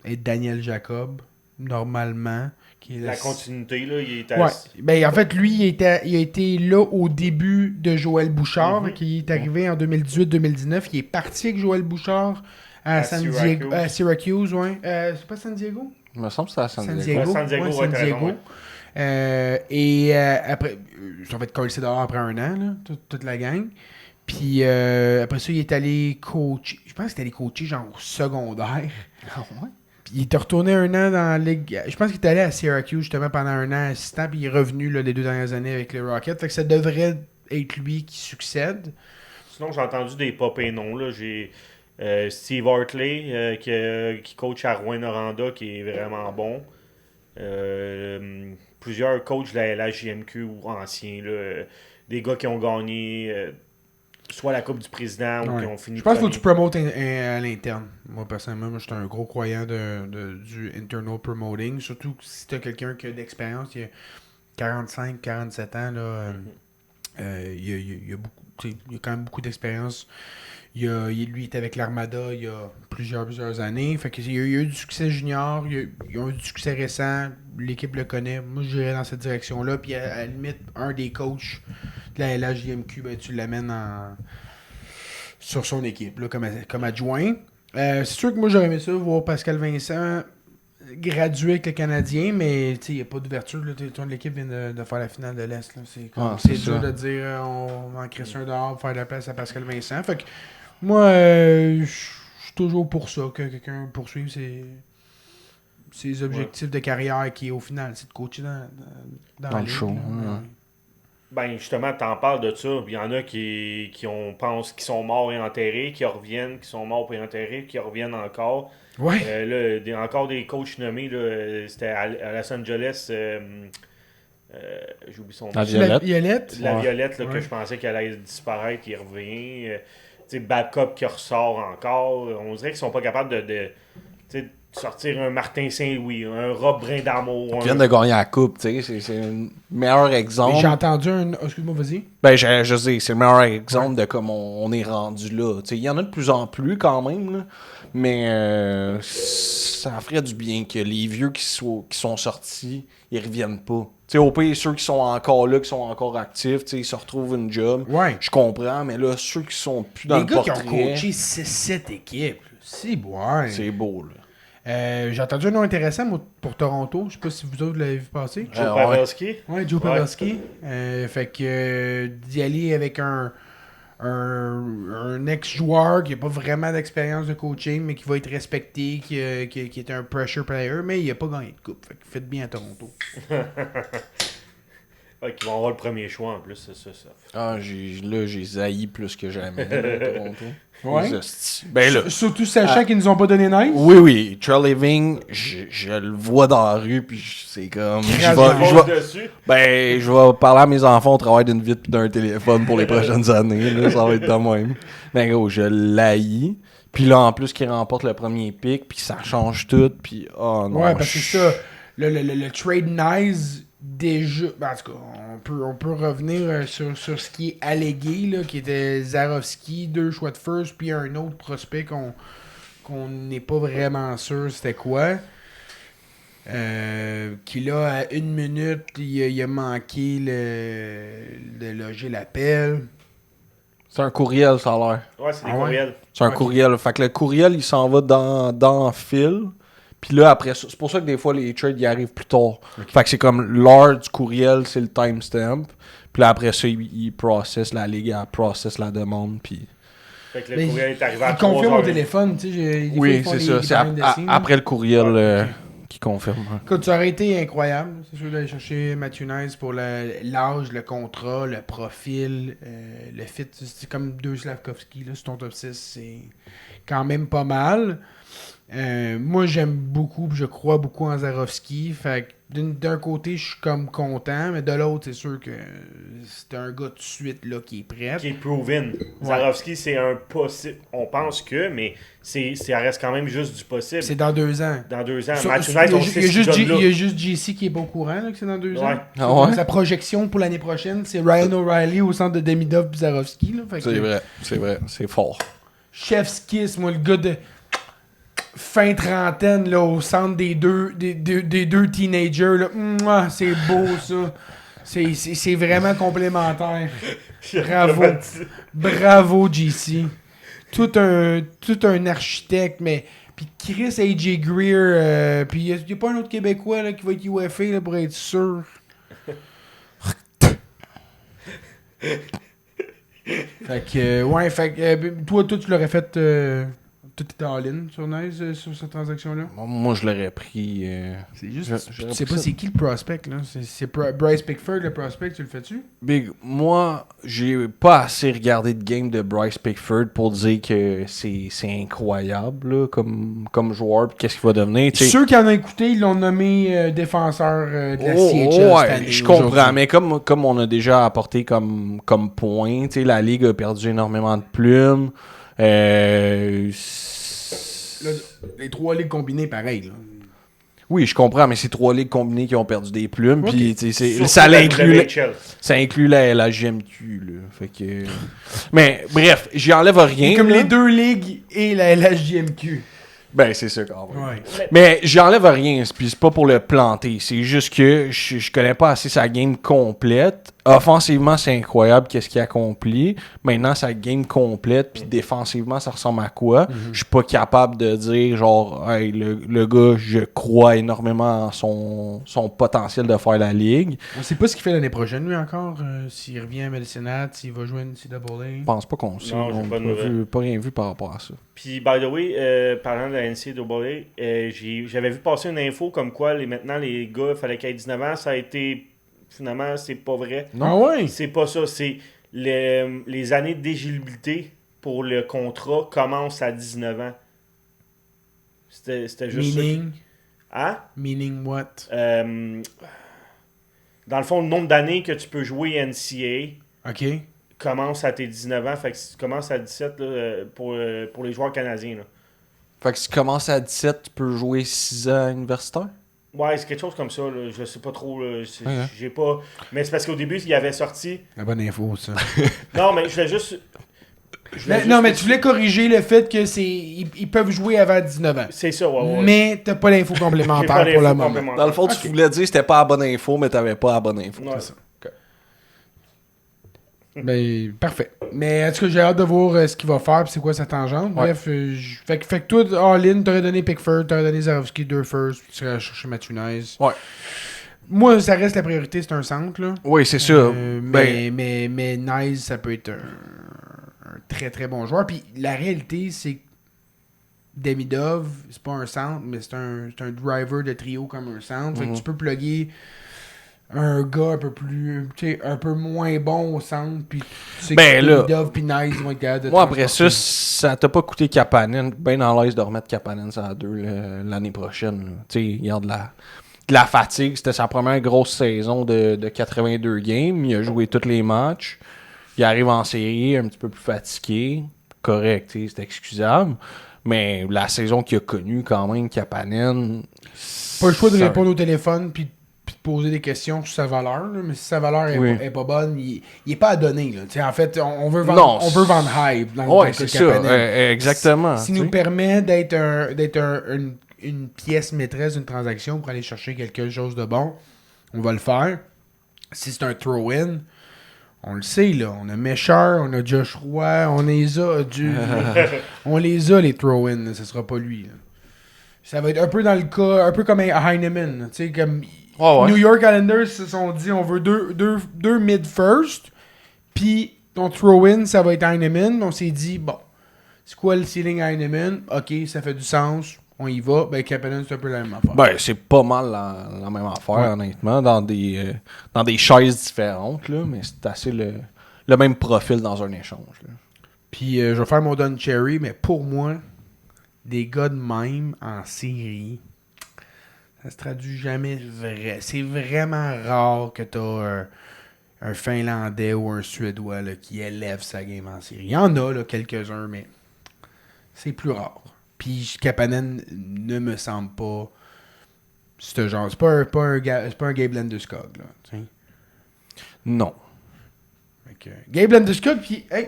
être Daniel Jacob, normalement. Qui est la continuité, là, il est ben, en fait, lui, il a été là au début de Joël Bouchard, qui est arrivé en 2018-2019. Il est parti avec Joël Bouchard à Syracuse, ouais. C'est pas San Diego? Il me semble que c'est à San Diego. San Diego, San Diego. Et après, ça va être collé dehors après 1 an, là, toute la gang. Puis après ça, il est allé coacher. Je pense qu'il est allé coacher genre au secondaire. Ah ouais? Puis il était retourné 1 an dans la Ligue. Je pense qu'il est allé à Syracuse justement pendant 1 an assistant. Puis il est revenu là, les 2 dernières années avec les Rockets. Fait que ça devrait être lui qui succède. Sinon, j'ai entendu des pop et noms. Là. J'ai Steve Hartley qui coach à Rouyn-Noranda qui est vraiment bon. Plusieurs coachs de la JMQ ou anciens. Là, des gars qui ont gagné soit la Coupe du Président ou qui ont fini. Je pense qu'il faut que tu promotes à l'interne. Moi, personnellement, je suis un gros croyant du internal promoting. Surtout si tu as quelqu'un qui a d'expérience, il y a 45, 47 ans. Là, il y a quand même beaucoup d'expérience. Lui, il était avec l'Armada il y a plusieurs années. Fait que, il y a eu du succès junior, il y a eu du succès récent. L'équipe le connaît. Moi, je dirais dans cette direction-là. Puis, à la limite, un des coachs de la LHJMQ, ben, tu l'amènes sur son équipe là, comme adjoint. C'est sûr que moi, j'aurais aimé ça, voir Pascal Vincent graduer avec le Canadien, mais il n'y a pas d'ouverture. L'équipe vient de faire la finale de l'Est. Là. C'est dur de dire on va en créer un dehors pour faire de la place à Pascal Vincent. Fait que moi, je suis toujours pour ça, que quelqu'un poursuive ses objectifs de carrière qui, au final, c'est de coacher dans le show. Ben, justement, t'en parles de ça. Il y en a qui pensent qu'ils sont morts et enterrés, qui reviennent, qui sont morts et enterrés, qui reviennent encore. Ouais. Là, encore des coachs nommés, là, c'était à Los Angeles. J'ai oublié son nom. La Violette. La Violette, là, que je pensais qu'elle allait disparaître, qui revient. Babcock qui ressort encore. On dirait qu'ils sont pas capables de sais, sortir un Martin Saint-Louis, un Rob Brind'Amour. Ils viennent de gagner la coupe, tu sais. C'est un meilleur exemple. J'ai entendu un. Oh, excuse-moi, vas-y. Ben, je sais, c'est le meilleur exemple de comment on est rendu là. Tu sais, il y en a de plus en plus quand même, là. Mais ça ferait du bien que les vieux qui sont sortis, ils reviennent pas. Tu sais, au pire, ceux qui sont encore là, qui sont encore actifs, tu sais, ils se retrouvent une job. Ouais. Je comprends, mais là, ceux qui sont plus dans Les le gars portrait... qui ont coaché 6-7 équipes, là, c'est bon. C'est beau, là. J'ai entendu un nom intéressant moi, pour Toronto. Je sais pas si vous autres l'avez vu passer. Joe ouais. Pavelski. Ouais, Joe Pavelski. Fait que d'y aller avec un ex-joueur qui n'a pas vraiment d'expérience de coaching, mais qui va être respecté, qui est un pressure player, mais il n'a pas gagné de coupe. Fait que faites bien à Toronto. Ouais, qui vont avoir le premier choix en plus, c'est ça. Ah, j'ai zaï plus que jamais, là, Toronto. Ouais. Les hosties. Ben là... Surtout sachant qu'ils nous ont pas donné nice. Oui, Treliving, je le vois dans la rue, puis c'est comme... Je vais parler à mes enfants au travail d'une vitre pis d'un téléphone pour les prochaines années, là, ça va être de même. Ben gros, je l'haïs. Puis là, en plus, qu'il remporte le premier pick, puis ça change tout, puis oh non. Ouais, parce que ça, le trade nice, déjà... Ben, en tout cas, on peut revenir sur ce qui est allégué, là, qui était Zarovski, 2 choix de first, puis un autre prospect qu'on n'est pas vraiment sûr c'était quoi. Qui là, à 1 minute, il a manqué de loger l'appel. C'est un courriel, ça a l'air. Ouais, c'est des Ah ouais? courriels. C'est un Ok. courriel. Fait que le courriel, il s'en va dans le fil. Puis là, après ça, c'est pour ça que des fois, les trades, ils arrivent plus tard. Fait que c'est comme l'heure du courriel, c'est le timestamp. Puis là, après ça, il process, la ligue, elle process la demande. Puis... Fait que le Mais courriel est arrivé à il 3 confirme au heures. téléphone, tu sais. des fois, Oui, ils font c'est les ça. C'est behind the scenes, là. après le courriel Ouais, ok. qui confirme. Hein. Écoute, ça aurait été incroyable. C'est sûr d'aller chercher Matthew Nice pour l'âge, le contrat, le profil, le fit. C'est comme 2 Slavkovski là, sur ton top 6. C'est quand même pas mal. Moi, j'aime beaucoup, je crois beaucoup en Zarovski. Fait que d'un côté, je suis comme content, mais de l'autre, c'est sûr que c'est un gars tout de suite là, qui est prêt. Qui est proven. Zarovski, c'est un possible. On pense que, mais ça reste quand même juste du possible. C'est dans 2 ans. Dans 2 ans. Ça, Matthew il y a Knight, on ju- sait il y a ce juste qu'il donne il y a là. juste JC qui est pas au courant là, que c'est dans 2 ans. Ouais. Ah ouais? Sa projection pour l'année prochaine, c'est Ryan O'Reilly au centre de Demidov et Zarovski. Là. Fait que C'est vrai. C'est fort. Chef's kiss, moi, le gars de fin trentaine là, au centre des deux teenagers. Là. Mouah, c'est beau, ça. C'est vraiment complémentaire. Bravo. Bravo, JC. Tout un architecte, mais... Puis Chris A.J. Greer, puis il n'y a pas un autre Québécois là, qui va être UFA là, pour être sûr. Fait que, ouais, toi, tu l'aurais fait... tout était en ligne sur Nice, sur cette transaction-là? Moi, je l'aurais pris... C'est juste... j'aurais tu sais pris pas ça. c'est qui le prospect, là? C'est Bryce Pickford, le prospect, tu le fais-tu? Big, moi, j'ai pas assez regardé de game de Bryce Pickford pour dire que c'est incroyable là, comme joueur pis qu'est-ce qu'il va devenir. T'sais. Ceux qui en ont écouté, ils l'ont nommé défenseur de la CHL cette ouais, année. je comprends, aujourd'hui. mais comme on a déjà apporté comme point, la Ligue a perdu énormément de plumes. Là, les 3 ligues combinées, pareil. Là. Oui, je comprends, mais c'est 3 ligues combinées qui ont perdu des plumes. Ok. Puis Surtout ça la inclut WHL. ça inclut la GMQ. Là. Fait que... mais bref, j'y enlève rien. Comme là. les 2 ligues et la LHJMQ. Ben, c'est ça quand même. Ouais. Mais j'enlève rien, puis c'est pas pour le planter. C'est juste que je connais pas assez sa game complète. Offensivement, c'est incroyable qu'est-ce qu'il accomplit. Maintenant, sa game complète, puis défensivement, ça ressemble à quoi? Je suis pas capable de dire, genre, hey, le gars, je crois énormément en son potentiel de faire la ligue. On sait pas ce qu'il fait l'année prochaine, lui, encore. S'il revient à Medicinat, s'il va jouer à NCAA. Je pense pas qu'on sait. Non, j'ai On pas de n'a nouvelles. pas rien vu par rapport à ça. Puis, by the way, parlant de la NCAA, j'avais vu passer une info comme quoi maintenant les gars, il fallait qu'ils aient 19 ans. Ça a été. Finalement, c'est pas vrai. Ah ouais? C'est pas ça. C'est les années d'éligibilité pour le contrat commencent à 19 ans. C'était juste Meaning? ça. Hein? Meaning what? Dans le fond, le nombre d'années que tu peux jouer NCAA OK. commence à tes 19 ans. Fait que si tu commences à 17 là, pour les joueurs canadiens. Là. Fait que si tu commences à 17, tu peux jouer 6 ans universitaire? Ouais, c'est quelque chose comme ça. Là. Je sais pas trop. Là. Ouais. J'ai pas. Mais c'est parce qu'au début, il avait sorti. La bonne info, ça. Non, mais je voulais juste. Non, mais tu voulais corriger le fait que ils peuvent jouer avant 19 ans. C'est ça, ouais. Mais t'as pas l'info J'ai complémentaire pas pour le l'info moment. complémentaire. Dans le fond, tu voulais dire que c'était pas la bonne info, mais t'avais pas la bonne info. Ouais. C'est ça. Ben, parfait. Mais en tout cas, j'ai hâte de voir ce qu'il va faire pis c'est quoi sa tangente. Ouais. Bref, fait que toi, all-in, t'aurais donné Pickford, t'aurais donné Zarovski 2 first, puis tu serais allé chercher Matthew Nice. Ouais. Moi, ça reste la priorité, c'est un centre, là. Oui, c'est ça. Mais Nice, ça peut être un très très bon joueur. Puis la réalité, c'est que Demidov, c'est pas un centre, mais c'est un driver de trio comme un centre. Fait que tu peux plugger un gars un peu plus, tu sais, un peu moins bon au centre, puis tu sais que Demidov puis Nice vont être capables de moi, après ça, transporter. ça t'a pas coûté Kapanen. Ben en l'aise de remettre Kapanen à 2 l'année prochaine. Tu sais, il y a de la fatigue. C'était sa première grosse saison de 82 games. Il a joué tous les matchs. Il arrive en série un petit peu plus fatigué. Correct, c'est excusable. Mais la saison qu'il a connue, quand même, Kapanen... Pas le choix de ça- répondre au téléphone puis de poser des questions sur sa valeur. Là, mais si sa valeur est pas bonne, il est pas à donner. Là. Tu sais, en fait, on veut vendre, on veut vendre hype dans Ouais, le cas c'est de ça. Kapanen. Exactement. Ce qui tu nous sais. permet d'être une pièce maîtresse d'une transaction pour aller chercher quelque chose de bon, on va le faire. Si c'est un throw-in, on le sait, là. On a Mesher, on a Josh Roy, on les a. On les a, les throw-in. Là. Ce sera pas lui. Là. Ça va être un peu dans le cas, un peu comme un Heinemann. là. Tu sais, comme Ouais. New York Islanders se sont dit on veut deux mid-first, puis ton throw-in, ça va être Heinemann. On s'est dit, bon, c'est quoi le ceiling Heinemann? Ok, ça fait du sens. On y va. Ben, Kapanen, c'est un peu la même affaire. Ben, c'est pas mal la même affaire, honnêtement, dans des chaises différentes, là, mais c'est assez le même profil dans un échange. Là. Puis je vais faire mon Don Cherry, mais pour moi, des gars de même en série, ça se traduit jamais vrai. C'est vraiment rare que t'as un Finlandais ou un Suédois là, qui élève sa game en série. Il y en a là, quelques-uns, mais c'est plus rare. Puis Kapanen ne me semble pas ce genre. C'est pas un Gabe Landeskog, là. Tu sais. Non. Fait que, Gabe Landeskog, puis hey,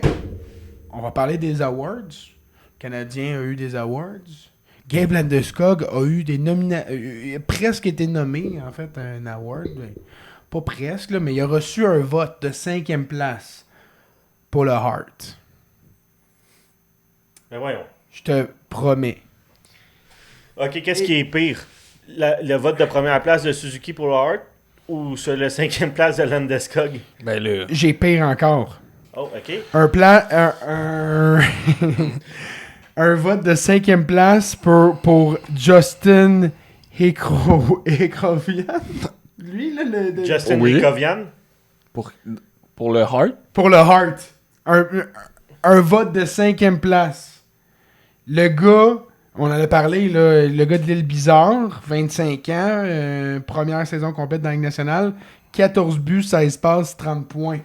on va parler des awards. Le Canadien a eu des awards. Gabe Landeskog a eu des presque été nommé, en fait, à un award. Mais pas presque, là, mais il a reçu un vote de 5e place pour le Hart. Mais voyons. Je te promets. Ok, qu'est-ce qui est pire? Le vote de première place de Suzuki pour le Hart ou sur le 5e place de Landeskog? Ben, là. J'ai pire encore. Oh, ok. Un vote de 5e place pour Justin Hekrovian. Lui, là, Justin Oui. Rikovian? Pour le Hart. pour le Hart. Un vote de 5e place. Le gars, on en a parlé, là, le gars de l'île Bizarre, 25 ans, première saison complète dans la Ligue nationale, 14 buts, 16 passes, 30 points.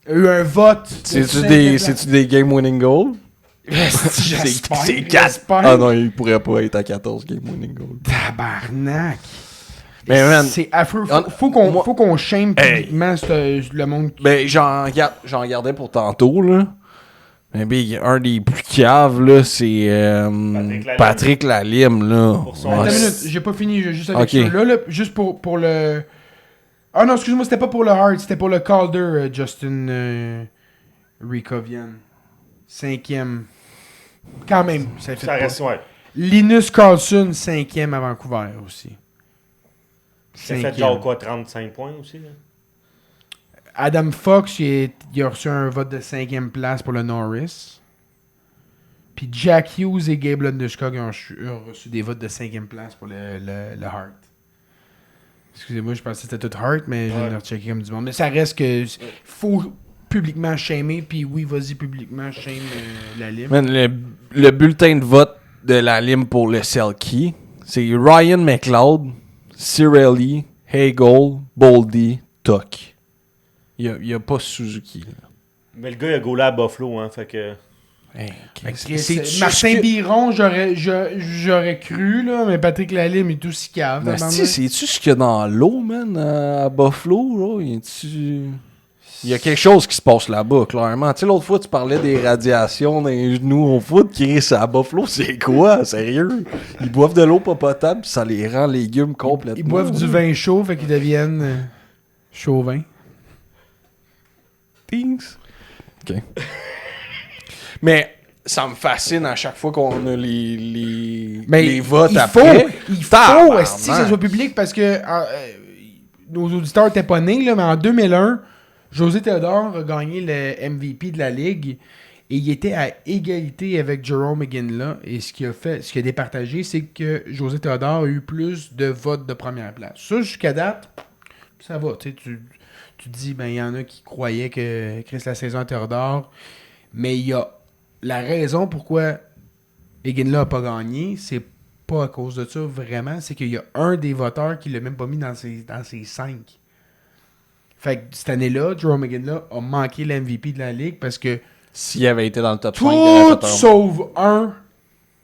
Il y a eu un vote. C'est-tu des game-winning goals? J'espère, C'est 4. j'espère. Ah non, il pourrait pas être à 14 game-winning goals. Tabarnak. Mais man, C'est affreux. moi- Faut qu'on shame publiquement le monde. ben, j'en regardais pour tantôt, là. Mais big, un des plus caves, là, c'est Patrick Lalime, là. Pour son- Attends Ouais, une minute, j'ai pas fini, j'ai juste avec Ok. ceux-là, là, juste pour le... Ah non, excuse-moi, c'était pas pour le Hart, c'était pour le Calder, Justin Rikovian. 5e. Quand même, ça fait Ça pas. reste, ouais. Linus Carlson, 5e à Vancouver aussi. Ça fait 5e. genre quoi, 35 points aussi? Là? Adam Fox, il a reçu un vote de 5e place pour le Norris. Puis Jack Hughes et Gabe Landeskog ont reçu des votes de 5e place pour le Hart. Excusez-moi, je pensais que c'était tout Hart, mais je viens de rechecker comme du monde. Mais ça reste que faut publiquement shamer, puis oui, vas-y publiquement shame la lime. Man, le bulletin de vote de la lime pour le Selkie, c'est Ryan McLeod, Cirelli, Hagel, Boldy, Tuck. Il y a pas Suzuki. Là. Mais le gars, il a gaulé à Buffalo, hein, fait que... Martin Biron, j'aurais cru, là, mais Patrick Lalime est aussi cave. C'est-tu ce qu'il y a dans l'eau, man, à Buffalo? Là? Il y a quelque chose qui se passe là-bas, clairement. Tu sais, l'autre fois, tu parlais des radiations dans les genoux au foot. Chris, à Buffalo, c'est quoi? Sérieux? Ils boivent de l'eau pas potable, ça les rend légumes complètement. Ils boivent du vin chaud, fait qu'ils deviennent chauvins. Things. OK. Mais ça me fascine à chaque fois qu'on a les votes après. Il faut que ça soit public parce que nos auditeurs n'étaient pas nés, là, mais en 2001, José Theodore a gagné le MVP de la Ligue et il était à égalité avec Jarome Iginla. Et ce qu'il a départagé, c'est que José Theodore a eu plus de votes de première place. Ça, jusqu'à date, ça va. Tu te dis, ben il y en a qui croyaient que Chris la saison à Theodore, mais il y a la raison pourquoi Iginla n'a pas gagné, c'est pas à cause de ça vraiment, c'est qu'il y a un des voteurs qui l'a même pas mis dans ses 5. Fait que cette année-là, Jarome Iginla a manqué l'MVP de la Ligue parce que s'il avait été dans le top 5, tout sauf un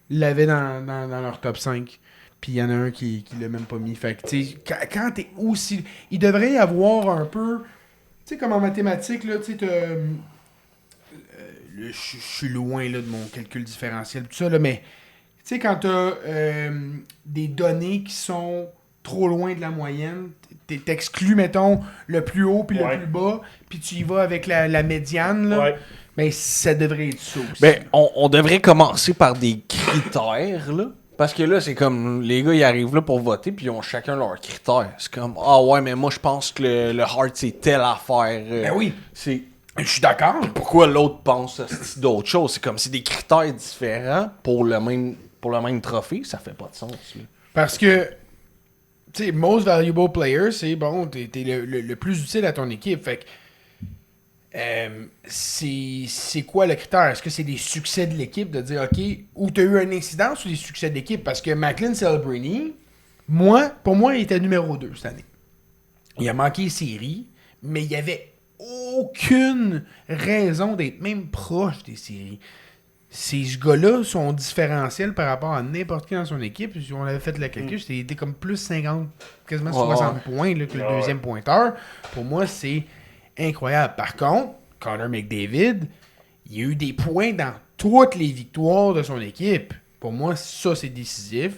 l'avait dans leur top 5. Puis il y en a un qui l'a même pas mis. Fait que, tu sais, quand t'es aussi... Il devrait y avoir un peu... Tu sais, comme en mathématiques, là, tu sais, je suis loin là, de mon calcul différentiel, tout ça, là, mais tu sais, quand t'as des données qui sont trop loin de la moyenne, t'exclus, mettons, le plus haut puis le plus bas, puis tu y vas avec la médiane, là, ben ça devrait être ça aussi. Ben, on devrait commencer par des critères, là. Parce que là, c'est comme, les gars, ils arrivent là pour voter, puis ils ont chacun leurs critères. C'est comme, ah ouais, mais moi, je pense que le Hart, c'est telle affaire. Ben oui. Je suis d'accord. Pourquoi l'autre pense d'autres choses? C'est comme, c'est des critères différents pour le même trophée, ça fait pas de sens. Là. Parce que, tu sais, most valuable player, c'est bon, t'es le plus utile à ton équipe. Fait que, c'est quoi le critère? Est-ce que c'est des succès de l'équipe de dire, OK, ou tu as eu un incident sur les succès de l'équipe? Parce que Macklin Celebrini, pour moi, il était numéro 2 cette année. Il a manqué les séries, mais il n'y avait aucune raison d'être même proche des séries. Ces gars-là sont différentiels par rapport à n'importe qui dans son équipe. Si on avait fait le calcul, c'était comme plus 50, quasiment 60 points là, que le deuxième pointeur. Pour moi, c'est incroyable. Par contre, Connor McDavid, il a eu des points dans toutes les victoires de son équipe. Pour moi, ça, c'est décisif.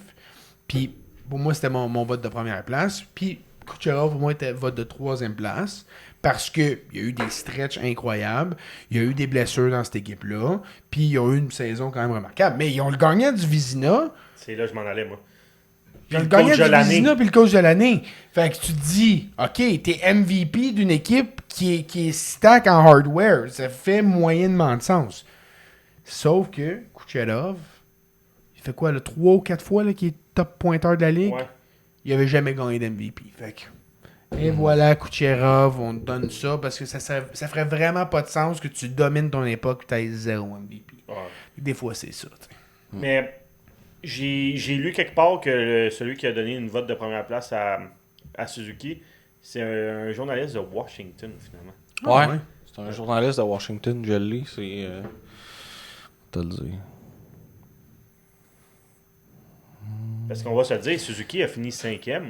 Puis, pour moi, c'était mon vote de première place. Puis, Kucherov, pour moi, était vote de troisième place. Parce qu'il y a eu des stretches incroyables. Il y a eu des blessures dans cette équipe-là. Puis, ils ont eu une saison quand même remarquable. Mais ils ont le gagnant du Vizina. C'est là que je m'en allais, moi. Ils ont le gagnant du Vizina puis le coach de l'année. Fait que tu te dis, OK, t'es MVP d'une équipe qui est stack en hardware. Ça fait moyennement de sens. Sauf que Kucherov, il fait quoi, 3 ou 4 fois qu'il est top pointeur de la Ligue? Ouais. Il avait jamais gagné d'MVP. Fait que... Et voilà, Kucherov, on te donne ça parce que ça ferait vraiment pas de sens que tu domines ton époque et tu aies 0 MVP. Ouais. Des fois, c'est ça. T'sais. Mais j'ai lu quelque part que celui qui a donné une vote de première place à Suzuki, c'est un journaliste de Washington, finalement. Ouais. C'est un journaliste de Washington, je l'ai, c'est... te le dire. Parce qu'on va se le dire, Suzuki a fini 5e.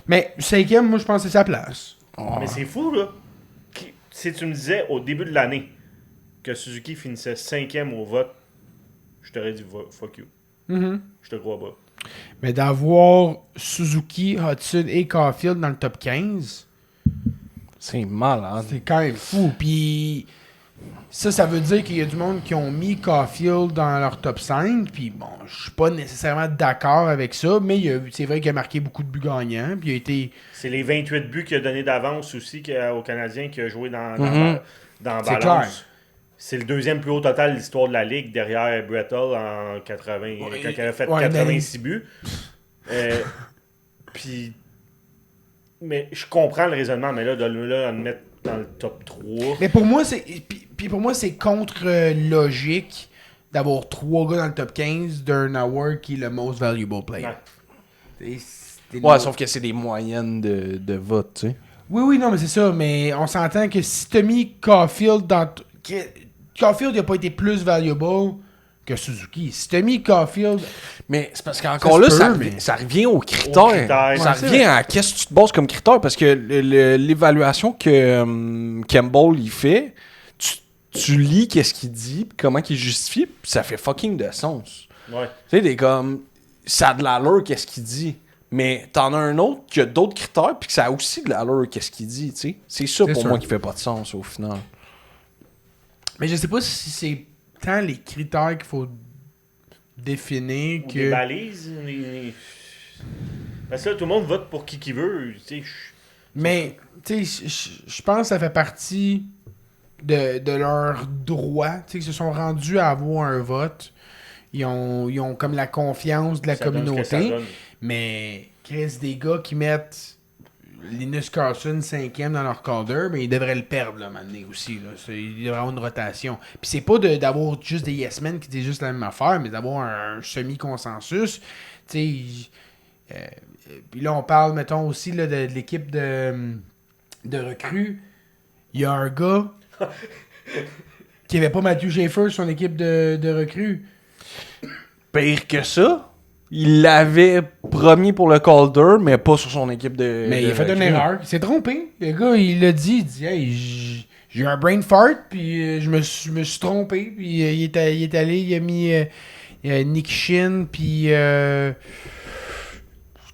Mais 5e, moi, je pense que c'est sa place. Oh. Mais c'est fou, là. Si tu me disais au début de l'année que Suzuki finissait 5e au vote, je t'aurais dit fuck you. Mm-hmm. Je te crois pas. Mais d'avoir Suzuki, Hudson et Caulfield dans le top 15, c'est malade. C'est quand même fou. Puis ça veut dire qu'il y a du monde qui ont mis Caulfield dans leur top 5. Puis bon, je suis pas nécessairement d'accord avec ça, mais c'est vrai qu'il a marqué beaucoup de buts gagnants. Puis il a été... C'est les 28 buts qu'il a donné d'avance aussi aux Canadiens qui a joué dans c'est Balance. Clair. C'est le deuxième plus haut total de l'histoire de la Ligue derrière Brettel en 80, quand il a fait 86 buts. Puis, mais je comprends le raisonnement, mais là, de le mettre dans le top 3. Mais pour moi, c'est contre-logique d'avoir 3 gars dans le top 15 d'un award qui est le most valuable player. Ouais, sauf que c'est des moyennes de vote, tu sais. Oui, non, mais c'est ça. Mais on s'entend que si t'as mis Caulfield dans... Caulfield n'a pas été plus valuable que Suzuki. Si t'as mis Caulfield... Mais c'est parce qu'encore là, ça revient aux critères. Aux critères. Ça revient à qu'est-ce que tu te bases comme critère. Parce que l'évaluation que Campbell il fait, tu lis qu'est-ce qu'il dit, pis comment il justifie, pis ça fait fucking de sens. Ouais. Tu sais, des comme... Ça a de l'allure qu'est-ce qu'il dit. Mais t'en as un autre qui a d'autres critères, puis que ça a aussi de l'allure qu'est-ce qu'il dit, tu sais. C'est ça pour moi qui fait pas de sens au final. Mais je sais pas si c'est tant les critères qu'il faut définir Ou que... des balises. Parce que là, tout le monde vote pour qui veut. Tu sais, Mais, tu sais, je pense que ça fait partie de leur droit. Tu sais, ils se sont rendus à avoir un vote. Ils ont comme la confiance de la ça donne ce que ça communauté. donne. Mais, Chris, des gars qui mettent Linus Carlson 5e dans leur Calder, mais ils devraient le perdre, là, maintenant aussi. Là. Il devrait avoir une rotation. Puis c'est pas d'avoir juste des yes men qui disent juste la même affaire, mais d'avoir un semi-consensus. Tu sais, puis là, on parle, mettons, aussi là, de l'équipe de recrues. Il y a un gars qui avait pas Matthew Schaefer sur son équipe de recrues. Pire que ça, il l'avait promis pour le Calder, mais pas sur son équipe de... Mais il a fait une recrue. erreur. Il s'est trompé. Le gars, il l'a dit. Il dit, hey, j'ai eu un brain fart, puis je me suis trompé. Puis il est allé, il a mis Nick Shin, puis... je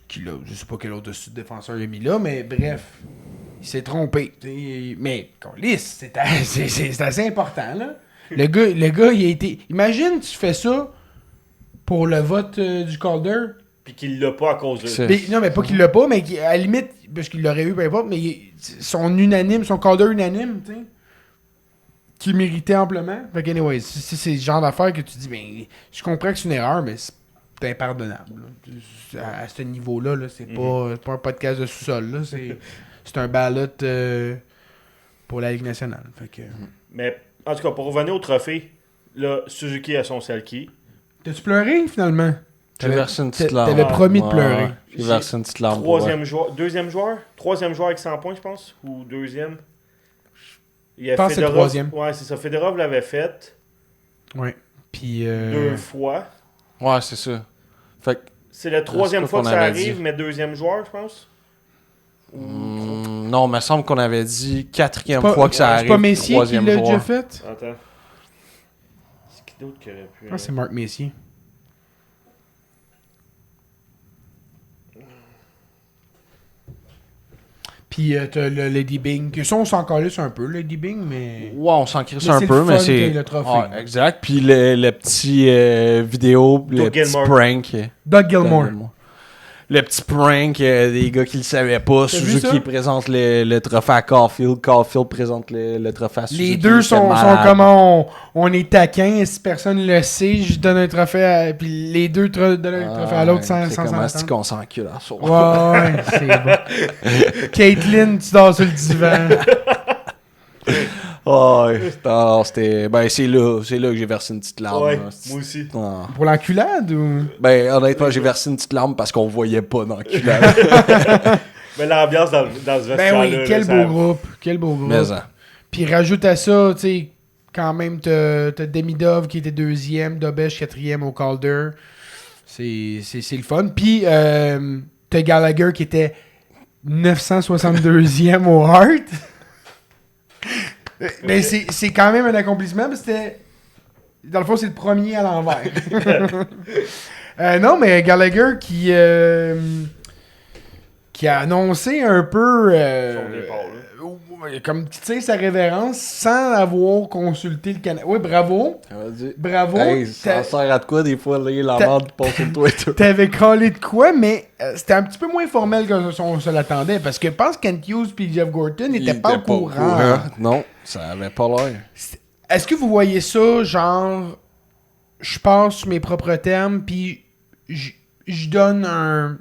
sais pas quel autre défenseur il a mis là, mais bref. Il s'est trompé. Mais, câlisse, c'est assez important, là. Le gars, il a été... Imagine, tu fais ça pour le vote du Calder. Puis qu'il l'a pas à cause de ça. Non, mais pas qu'il l'a pas, mais à la limite, parce qu'il l'aurait eu, peu importe, mais son Calder unanime, tu sais, qui méritait amplement. Fait que, anyway, c'est le genre d'affaire que tu dis, ben, je comprends que c'est une erreur, mais c'est impardonnable. Là. À ce niveau-là, là, c'est pas un podcast de sous-sol, là, c'est un ballot pour la Ligue nationale. Fait que... Mais, en tout cas, pour revenir au trophée, là, Suzuki a son Selkie. T'as-tu pleuré, finalement? J'ai versé une petite larme. T'avais promis de pleurer. J'ai versé une petite larme. Deuxième joueur avec 100 points, je pense. Ou deuxième. Je pense que c'est le troisième. Ouais, c'est ça. Fedorov l'avait fait. Ouais. Puis... 2 fois. Ouais, c'est ça. Fait que... C'est la troisième fois que ça avait arrive, dit. mais deuxième joueur, je pense. Non, mais il me semble qu'on avait dit quatrième fois que ça arrive. C'est pas Messier qui troisième l'a joueur. déjà fait? Attends. C'est qui d'autre qui aurait pu... Ah, c'est Marc Messier. Puis t'as le Lady Bing. Que ça, on s'en calisse un peu, Lady Bing, mais... Ouais, on s'en crisse Mais un c'est peu, le mais fun c'est... que le trophée. Ouais, exact. Puis le petit vidéo, le petit Gilmore. prank. Doug Gilmore. Le petit prank des gars qui le savaient pas. T'as vu Suzuki ça? présente le trophée à Caulfield. Caulfield présente le trophée à Suzuki. Les deux sont malade. comme on est taquins, si personne le sait, je donne un trophée à... Puis les deux donnent un trophée à l'autre sans C'est comment s'entendre. qu'on s'encule à soir. Ouais, c'est bon. Caitlyn, tu dors sur le divan. Non, c'était... Ben, c'est là que j'ai versé une petite larme. Ouais, là. moi aussi. Ah. Pour l'enculade ou... Ben, honnêtement, j'ai versé une petite larme parce qu'on voyait pas dans le culade. Mais l'ambiance dans ce vestiaire-là... Ben oui, quel là, beau ça- groupe. Quel beau groupe. Mais, Puis rajoute à ça, tu sais, quand même, t'as Demidov qui était deuxième, Dobesh quatrième au Calder. C'est le fun. Puis t'as Gallagher qui était 962e au Hart. Mais c'est quand même un accomplissement, parce que c'était... Dans le fond, c'est le premier à l'envers. Non, mais Gallagher qui a annoncé un peu... Son départ, comme tu sais, sa révérence sans avoir consulté le Canada. Oui, bravo. Bravo. Hey, ça sert à de quoi des fois, là, la merde passe sur Twitter. T'avais collé de quoi, mais c'était un petit peu moins formel que on se l'attendait. Parce que je pense que Kent Hughes et Jeff Gorton n'étaient pas au courant. Non, ça avait pas l'air. Est-ce que vous voyez ça, genre, je passe sur mes propres termes, puis je donne un...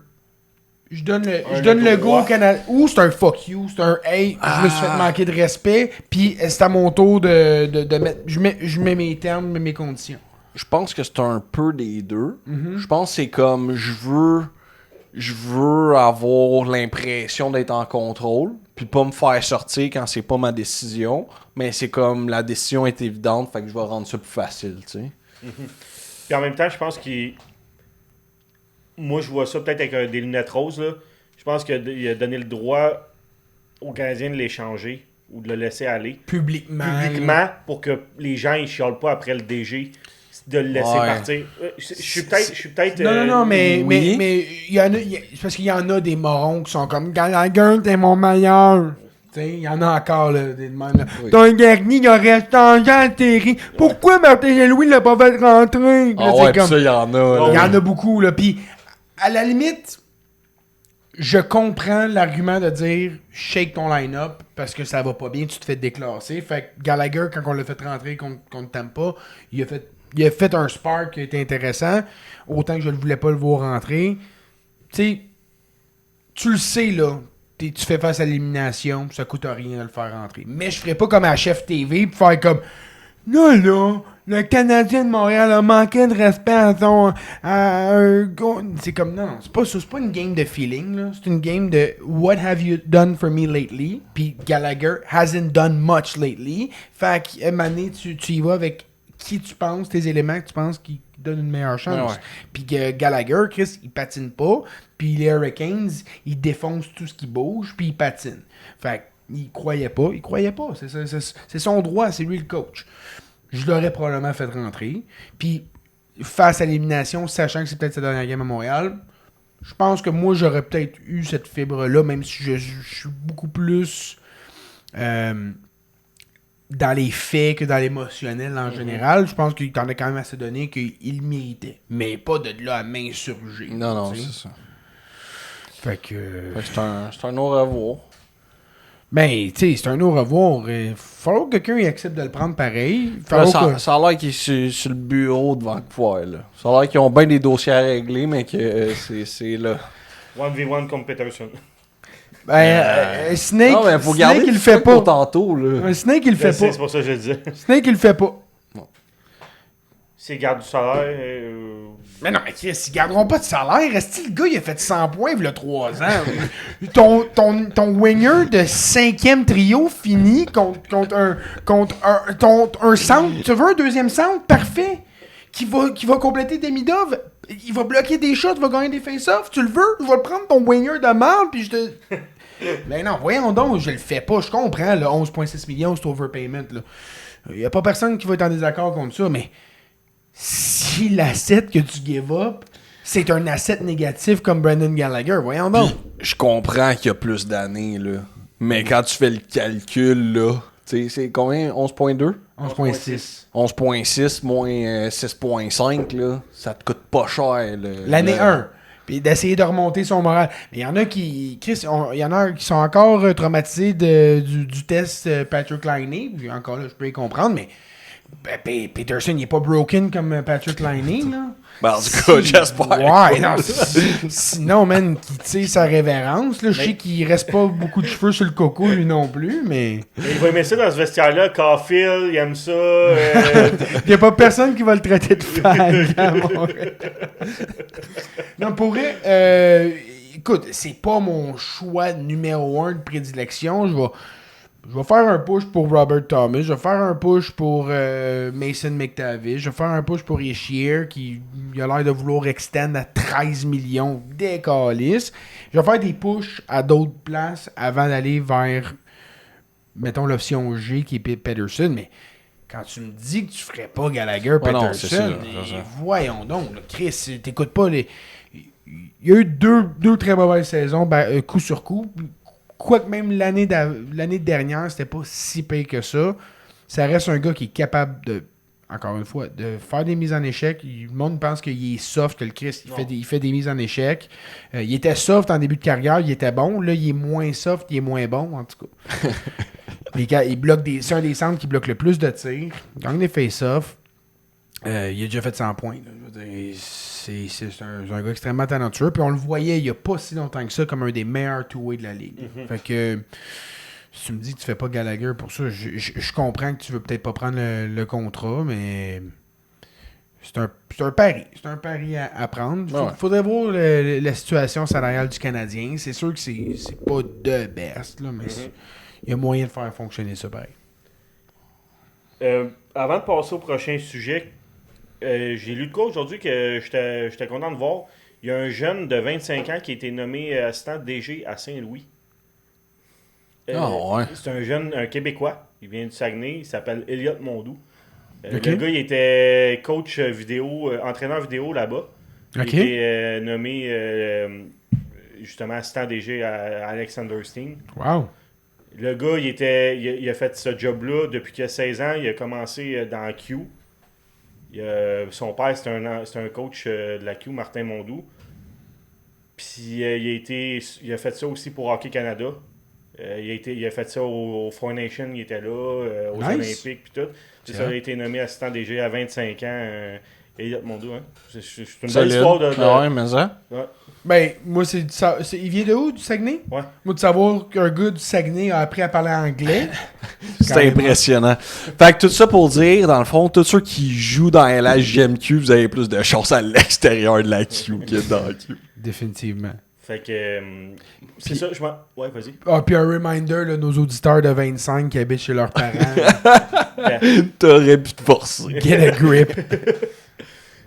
Je donne le go au Canada. Ou c'est un fuck you, c'est un hey, je me suis fait manquer de respect, puis c'est à mon tour de mettre. Je mets mes termes, je mets mes conditions. Je pense que c'est un peu des deux. Je pense que c'est comme je veux je veux avoir l'impression d'être en contrôle, puis pas me faire sortir quand c'est pas ma décision, mais c'est comme la décision est évidente, fait que je vais rendre ça plus facile, tu sais. Puis en même temps, je pense qu'il... Moi, je vois ça peut-être avec des lunettes roses, là. Je pense qu'il a donné le droit aux Canadiens de l'échanger ou de le laisser aller. Publiquement, Pour que les gens ne chialent pas après le DG de le laisser partir. Je suis peut-être... Non, mais oui. mais il y en a, c'est parce qu'il y en a des morons qui sont comme Gallagher, t'es mon meilleur. Tu sais, il y en a encore, là, des demandes. Là. Oui. Ton Garni, il aurait changé à Terry. Pourquoi Martin Louis l'a pas fait rentrer? Là, c'est Puis ça, il y en a. il y là. en a beaucoup, là. Puis, à la limite, je comprends l'argument de dire shake ton line-up parce que ça va pas bien, tu te fais déclasser. Fait que Gallagher, quand on l'a fait rentrer contre Tampa, il a fait un spark qui était intéressant, autant que je ne voulais pas le voir rentrer. Tu sais, tu le sais, là. Tu fais face à l'élimination, ça coûte rien de le faire rentrer. Mais je ferais pas comme à Chef TV pour faire comme non, là, le Canadien de Montréal a manqué de respect à son. À un gars. C'est comme non, c'est pas ça, c'est pas une game de feeling, là. C'est une game de what have you done for me lately? Puis Gallagher hasn't done much lately. Fait qu'à un moment donné, tu y vas avec qui tu penses, tes éléments que tu penses qui donnent une meilleure chance. Ouais. Puis que Gallagher, Chris, il patine pas. Puis les Hurricanes, ils défoncent tout ce qui bouge, puis ils patinent. Fait qu'il croyait pas. C'est son droit, c'est lui le coach. Je l'aurais probablement fait rentrer. Puis face à l'élimination, sachant que c'est peut-être sa dernière game à Montréal, je pense que moi, j'aurais peut-être eu cette fibre-là, même si je suis beaucoup plus dans les faits que dans l'émotionnel en général. Je pense qu'il t'en a quand même assez donné qu'il méritait. Mais pas de là à m'insurger. Non, tu sais. c'est ça. Fait que... C'est un au revoir. Ben, tu sais, c'est un au revoir. Il falloir que quelqu'un accepte de le prendre pareil. Là, ça a l'air qu'il est sur le bureau de Vancouver, là. Ça a l'air qu'ils ont bien des dossiers à régler, mais que c'est là. 1v1 comme Peterson. Snake, Non, mais faut Snake garder il le fait pas. pour tantôt, là. Snake, il le fait pas. C'est pour ça que je le disais. Snake, il le fait pas. S'il garde du salaire... Mais non, mais Chris, ils garderont pas de salaire. Est-ce que le gars, il a fait 100 points il y a 3 ans? ton winger de 5e trio fini contre un centre. Tu veux un deuxième centre? Parfait. Qui va compléter Demidov. Il va bloquer des shots, il va gagner des face-offs. Tu le veux? Je vais le prendre ton winger de merde, puis je te... Mais non, voyons donc, je le fais pas. Je comprends, là, 11,6 millions, c'est overpayment. Il y a pas personne qui va être en désaccord contre ça, mais... Si l'asset que tu give up, c'est un asset négatif comme Brendan Gallagher, voyons donc. Je comprends qu'il y a plus d'années, là. Mais quand tu fais le calcul, là, tu sais, c'est combien? 11.2? 11.6. 11.6 moins 6.5, là, ça te coûte pas cher. L'année 1. Puis d'essayer de remonter son moral. Mais il y en a qui... Chris, il y en a qui sont encore traumatisés du test Patrick Laine. Puis encore là, je peux les comprendre, mais... Peterson, il est pas broken comme Patrick Laine, là. Ben, en tout cas, j'espère. Ouais, non. Sinon, man, qui tire sa révérence, là. Je sais qu'il reste pas beaucoup de cheveux sur le coco, lui non plus, mais. Il va aimer ça dans ce vestiaire-là. Caulfield, il aime ça. Il y a pas personne qui va le traiter de fag à Montréal. Non, pour vrai, écoute, c'est pas mon choix numéro 1 de prédilection. Je vais faire un push pour Robert Thomas. Je vais faire un push pour Mason McTavish. Je vais faire un push pour Ishier qui a l'air de vouloir extend à 13 millions des calices. Je vais faire des pushs à d'autres places avant d'aller vers, mettons, l'option G qui est Peterson. Mais quand tu me dis que tu ferais pas Gallagher Peterson, voyons donc, là, Chris, t'écoutes pas les... Il y a eu deux très mauvaises saisons, coup sur coup. Quoique même l'année dernière, c'était pas si pire que ça. Ça reste un gars qui est capable de, encore une fois, de faire des mises en échec. Le monde pense qu'il est soft, que le Christ, il fait des mises en échec. Il était soft en début de carrière, il était bon. Là, il est moins soft, il est moins bon, en tout cas. Il bloque c'est un des centres qui bloque le plus de tirs. Il gagne des face-off. Il a déjà fait 100 points. Là. Je veux dire, c'est un gars extrêmement talentueux. Puis on le voyait il n'y a pas si longtemps que ça comme un des meilleurs two-way de la ligue. Fait que si tu me dis que tu fais pas Gallagher pour ça, je comprends que tu veux peut-être pas prendre le contrat, mais c'est un pari. C'est un pari à prendre. Faudrait voir la situation salariale du Canadien. C'est sûr que c'est pas de best, là, mais il y a moyen de faire fonctionner ça pareil. Avant de passer au prochain sujet, j'ai lu de quoi aujourd'hui que j'étais content de voir. Il y a un jeune de 25 ans qui a été nommé assistant DG à Saint-Louis. Ouais. C'est un Québécois. Il vient du Saguenay. Il s'appelle Elliott Mondou. Ok. Le gars, il était coach vidéo, entraîneur vidéo là-bas. Il a été nommé justement assistant DG à Alexander Steen. Wow. Le gars, il a fait ce job-là depuis qu'il a 16 ans. Il a commencé dans Q. Son père, c'est un coach de la Q, Martin Mondou. Puis il a fait ça aussi pour Hockey Canada. Il a fait ça au Four Nations, il était là, aux Olympiques, puis tout. Puis ça, il a été nommé assistant DG à 25 ans. Elliott Mondou, hein. C'est une belle histoire de... Ah ouais, mais ça. Ouais. Ben, moi, il vient de où, du Saguenay? Ouais. Moi, de savoir qu'un gars du Saguenay a appris à parler anglais. C'est impressionnant. Fait que tout ça pour dire, dans le fond, tous ceux qui jouent dans LHJMQ, vous avez plus de chance à l'extérieur de la Q que dans la Q. Définitivement. Fait que... c'est ça, Ouais, vas-y. Ah, puis un reminder, là, nos auditeurs de 25 qui habitent chez leurs parents. T'aurais pu te forcer. Get a grip.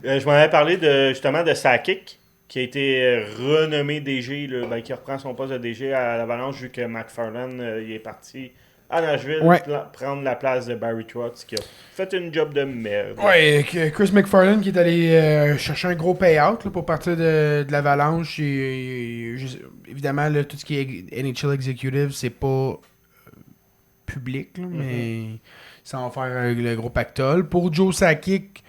Je m'en avais parlé justement de Sakic, qui a été renommé DG, là, qui reprend son poste de DG à l'Avalanche, vu que McFarland il est parti à Nashville prendre la place de Barry Trotz, qui a fait une job de merde. Ouais, Chris McFarland qui est allé chercher un gros payout là, pour partir de l'Avalanche. Évidemment, là, tout ce qui est NHL Executive, c'est pas public, là, mais ça va faire le gros pactole. Pour Joe Sakic,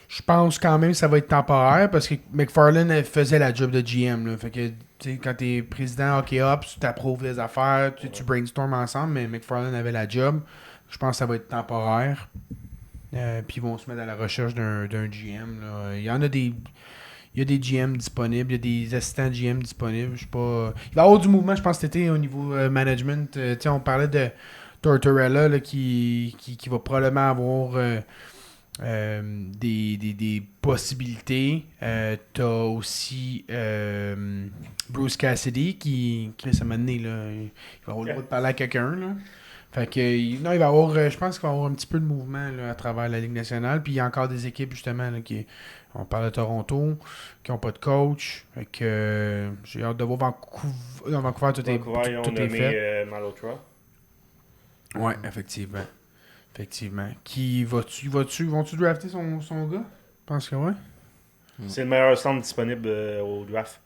je pense quand même que ça va être temporaire parce que McFarland faisait la job de GM. Là. Fait que quand t'es président Hockey Ops, tu t'approuves des affaires, tu brainstorm ensemble, mais McFarland avait la job. Je pense que ça va être temporaire. Puis ils vont se mettre à la recherche d'un GM. Là. Il y en a des. Il y a des GM disponibles, il y a des assistants GM disponibles. Je sais pas. Il va y avoir du mouvement, je pense, cet été au niveau management. On parlait de Tortorella là, qui va probablement avoir des possibilités. T'as aussi Bruce Cassidy qui à un moment donné, là, il va avoir le droit de parler à quelqu'un. Là. Fait que non, il va avoir, je pense qu'il va y avoir un petit peu de mouvement là, à travers la Ligue nationale. Puis il y a encore des équipes justement là, on parle de Toronto, qui n'ont pas de coach. Fait que j'ai hâte de voir Vancouver. Non, Vancouver, tout est fait. Malhotra. Ouais, effectivement. Qui vont-tu drafter son gars? Je pense que ouais. C'est le meilleur centre disponible au draft.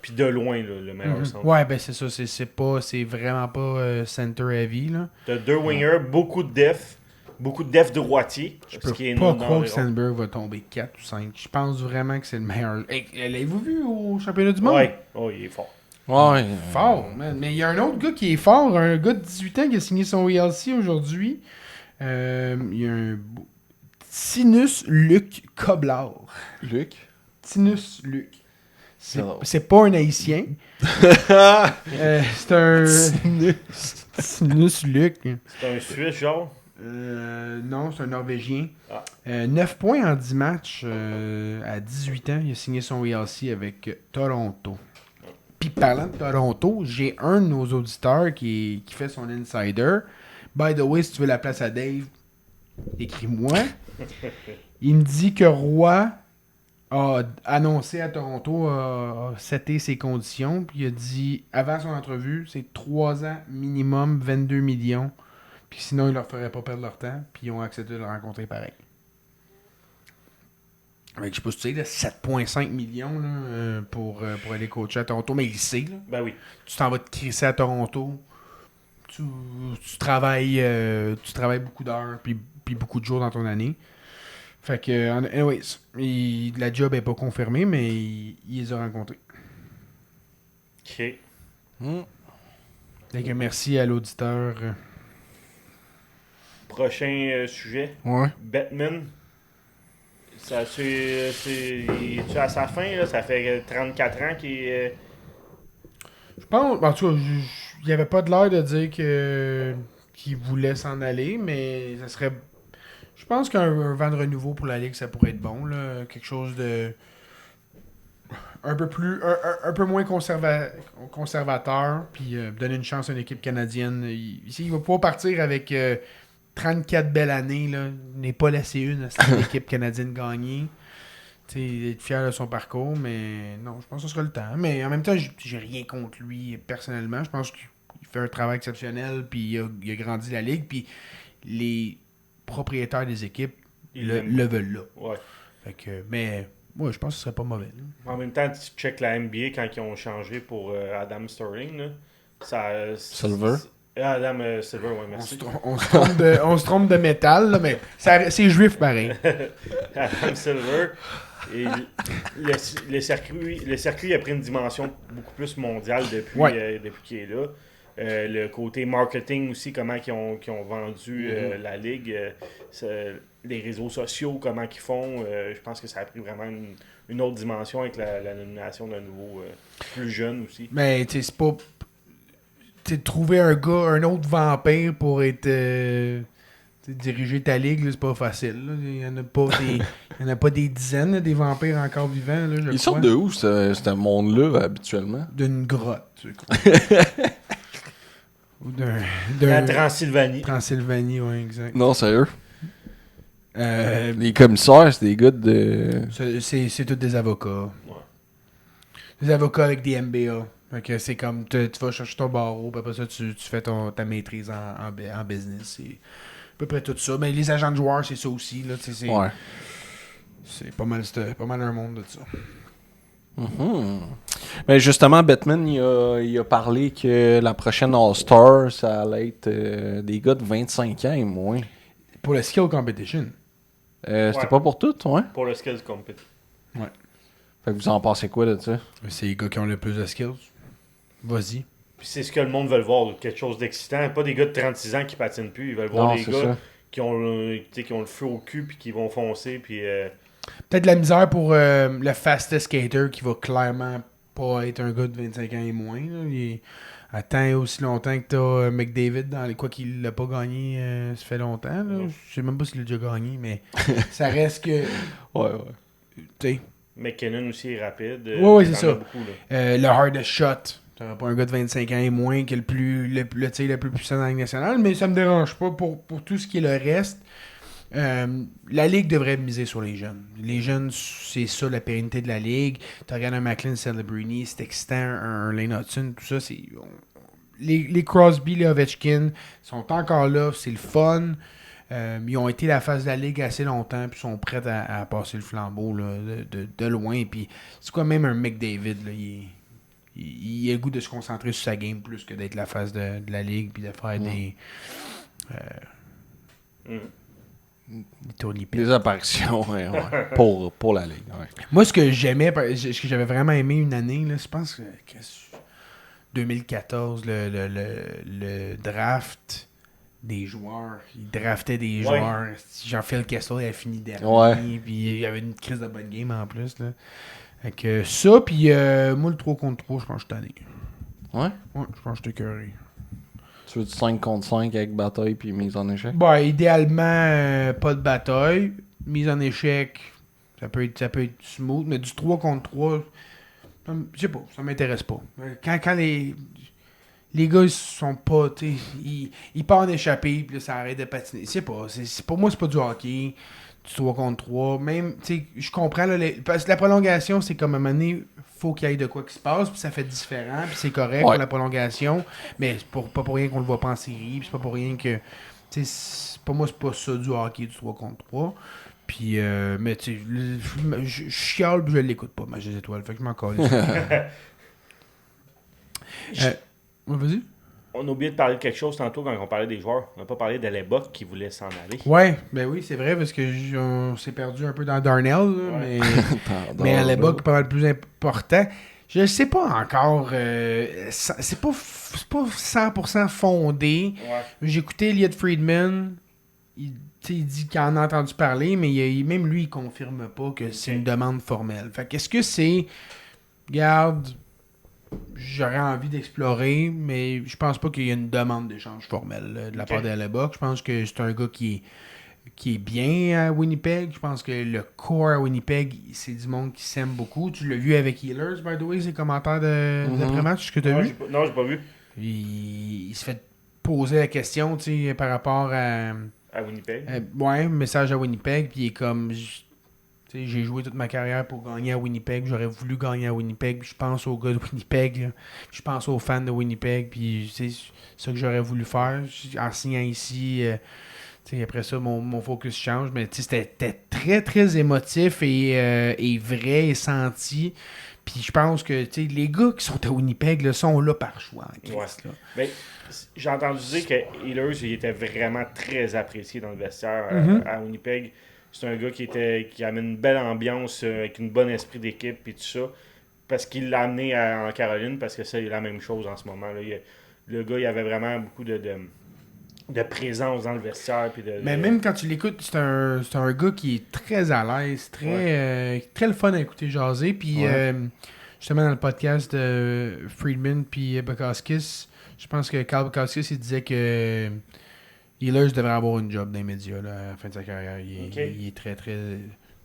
Puis de loin, là, le meilleur centre. Ouais, ben c'est ça. C'est vraiment pas center heavy. Là. T'as 2 wingers, beaucoup de def droitier. Je peux pas croire que Sandberg va tomber 4 ou 5. Je pense vraiment que c'est le meilleur. Hey, l'avez-vous vu au championnat du monde? Ouais, oh, il est fort. Ouais. Fort, man. Mais il y a un autre gars qui est fort, un gars de 18 ans qui a signé son ELC aujourd'hui. Il y a un Tinus Luc Koblard. Tinus Luc. C'est pas un haïtien. C'est un Tinus Luc. C'est un Suisse, genre? Non, c'est un Norvégien. 9 Ah. points en 10 matchs à 18 ans. Il a signé son ELC avec Toronto. Puis parlant de Toronto, j'ai un de nos auditeurs qui fait son insider. By the way, si tu veux la place à Dave, écris-moi. Il me dit que Roy a annoncé à Toronto, a seté ses conditions. Puis il a dit, avant son entrevue, c'est 3 ans minimum, 22 millions. Puis sinon, il leur ferait pas perdre leur temps. Puis ils ont accepté de le rencontrer pareil. Avec, je sais pas si tu sais, là, 7,5 millions là, pour aller coacher à Toronto. Mais il sait, là. Ben oui. Tu t'en vas te crisser à Toronto. Tu travailles beaucoup d'heures puis beaucoup de jours dans ton année. Fait que, anyways, la job est pas confirmée, mais il les a rencontrés. OK. Fait que merci à l'auditeur. Prochain sujet. Ouais. Batman. C'est à sa fin, là? Ça fait 34 ans qu'il est... Je pense, en tout cas, il n'y avait pas de l'air de dire qu'il voulait s'en aller, mais ça serait... Je pense qu'un vent de renouveau pour la Ligue, ça pourrait être bon. Là. Quelque chose de. Un peu moins conservateur, puis donner une chance à une équipe canadienne. Il va pouvoir partir avec 34 belles années. Là. Il n'est pas laissé une à cette équipe canadienne gagner. Être fier de son parcours, mais non, je pense que ce sera le temps. Mais en même temps, j'ai rien contre lui personnellement. Je pense qu'il fait un travail exceptionnel, puis il a grandi la Ligue, puis les propriétaires des équipes le veulent là. Ouais. Fait que, mais moi, je pense que ce serait pas mauvais. Là. En même temps, tu check la NBA quand ils ont changé pour Adam Sterling. Là. Silver. Adam Silver, ouais, merci. On se trompe de métal, là, mais c'est juif pareil. Adam Silver. Et le circuit a pris une dimension beaucoup plus mondiale depuis qu'il est là. Le côté marketing aussi, comment ils ont vendu la Ligue, les réseaux sociaux, comment ils font. Je pense que ça a pris vraiment une autre dimension avec la nomination d'un nouveau plus jeune aussi. Mais tu sais, c'est pas... trouver un autre vampire pour être... diriger ta ligue, là, c'est pas facile. Là. Il y en a pas des dizaines, là, des vampires encore vivants. Là, Ils sortent de où, ce monde-là, habituellement? D'une grotte. Ou La Transylvanie. Transylvanie, oui, exact. Non, sérieux? Les commissaires, c'est des gars de... C'est tous des avocats. Ouais. Des avocats avec des MBA. Fait que c'est comme, tu vas chercher ton barreau, puis après ça, tu fais ta maîtrise en business. C'est à peu près tout ça. Mais les agents de joueurs, c'est ça aussi. Là, c'est pas mal un monde de ça. Mm-hmm. Mais justement, Batman, il a parlé que la prochaine All-Star, ça allait être des gars de 25 ans et moins. Pour le skill competition. C'était pas pour tout, ouais? Pour le skills competition. Ouais. Fait que vous en pensez quoi de ça? C'est les gars qui ont le plus de skills. Vas-y. Puis c'est ce que le monde veut voir, quelque chose d'excitant. Pas des gars de 36 ans qui patinent plus. Ils veulent voir des gars qui ont le feu au cul puis qui vont foncer. Puis, peut-être de la misère pour le fastest skater qui va clairement pas être un gars de 25 ans et moins. Là. Il attend aussi longtemps que t'as McDavid dans les quoi qu'il l'a pas gagné, ça fait longtemps. Là. Je sais même pas s'il l'a déjà gagné, mais ça reste que. Ouais. Tu sais. McKinnon aussi est rapide. Oui, c'est ça. Beaucoup, le hardest shot. T'auras pas un gars de 25 ans et moins qui est le plus puissant dans la Ligue nationale, mais ça me dérange pas pour tout ce qui est le reste. La Ligue devrait miser sur les jeunes. Les jeunes, c'est ça la pérennité de la Ligue. Tu regardes un Macklin Celebrini, c'est excitant, un Lane Hudson, tout ça. Les Crosby, les Ovechkin sont encore là, c'est le fun. Ils ont été la face de la Ligue assez longtemps, puis sont prêts à passer le flambeau là, de loin. Puis c'est quoi, même un McDavid, là, il a le goût de se concentrer sur sa game plus que d'être la face de la Ligue, puis de faire des des apparitions pour la Ligue. Ouais. Moi, ce que j'aimais, ce que j'avais vraiment aimé une année, là, je pense que 2014, le draft des joueurs. Il draftait des joueurs. Jean-Phil Kessel, il a fini dernier. Puis il y avait une crise de bonne game en plus. Là. Fait que ça, puis moi, le 3 contre 3, je pense que je suis tanné. Ouais? Ouais, je pense que je suis écœuré. Tu veux du 5 contre 5 avec bataille puis mise en échec? Bah, idéalement, pas de bataille. Mise en échec, ça peut être smooth, mais du 3 contre 3, je sais pas, ça m'intéresse pas. Quand les gars, ils sont pas, ils partent en échappée, puis là, ça arrête de patiner. Je sais pas, pour moi, c'est pas du hockey, du 3 contre 3. Même, tu sais, je comprends, là, parce que la prolongation, c'est comme à un moment donné, faut qu'il y ait de quoi qui se passe, puis ça fait différent, puis c'est correct pour la prolongation, mais c'est pas pour rien qu'on le voit pas en série, puis c'est pas pour rien que, tu sais, pour moi, c'est pas ça du hockey, du 3 contre 3. Puis, mais tu sais, je chiale, puis je l'écoute pas, Match des étoiles, fait que je m'en colle. Vas-y. On a oublié de parler de quelque chose tantôt quand on parlait des joueurs. On n'a pas parlé d'Alebok qui voulait s'en aller. Ouais, ben oui, c'est vrai, parce que on s'est perdu un peu dans Darnell, là, mais Alebok est pas mal plus important. Je sais pas encore. C'est pas 100% fondé. Ouais. J'ai écouté Elliot Friedman. Il dit qu'il en a entendu parler, mais même lui, il confirme pas que c'est une demande formelle. Fait qu'est-ce que c'est? Regarde, j'aurais envie d'explorer, mais je pense pas qu'il y ait une demande d'échange formel de la part d'Alebok. Je pense que c'est un gars qui qui est bien à Winnipeg. Je pense que le corps à Winnipeg, c'est du monde qui s'aime beaucoup. Tu l'as vu avec Healers, by the way, ces commentaires d'après-match que tu as vu? Non, j'ai pas vu. Il se fait poser la question, tu sais, par rapport à Winnipeg. message à Winnipeg, puis il est comme... Tu sais, j'ai joué toute ma carrière pour gagner à Winnipeg. J'aurais voulu gagner à Winnipeg. Puis je pense aux gars de Winnipeg. Là. Je pense aux fans de Winnipeg. Puis c'est ça que j'aurais voulu faire en signant ici. Tu sais, après ça, mon focus change. Mais c'était très, très émotif et vrai et senti. Puis je pense que les gars qui sont à Winnipeg là, sont là par choix. Christ, là. Ben, j'ai entendu dire que Healers il était vraiment très apprécié dans le vestiaire à Winnipeg. C'est un gars qui amène une belle ambiance, avec une bonne esprit d'équipe et tout ça. Parce qu'il l'a amené en Caroline, parce que c'est la même chose en ce moment. Là. Le gars, il avait vraiment beaucoup de présence dans le vestiaire. Mais même quand tu l'écoutes, c'est un gars qui est très à l'aise, très le fun à écouter jaser. Puis justement, dans le podcast de Friedman puis Bukowskis, je pense que Carl Bukowskis, il disait que Healers devrait avoir une job dans les médias là, à la fin de sa carrière. Il est très, très,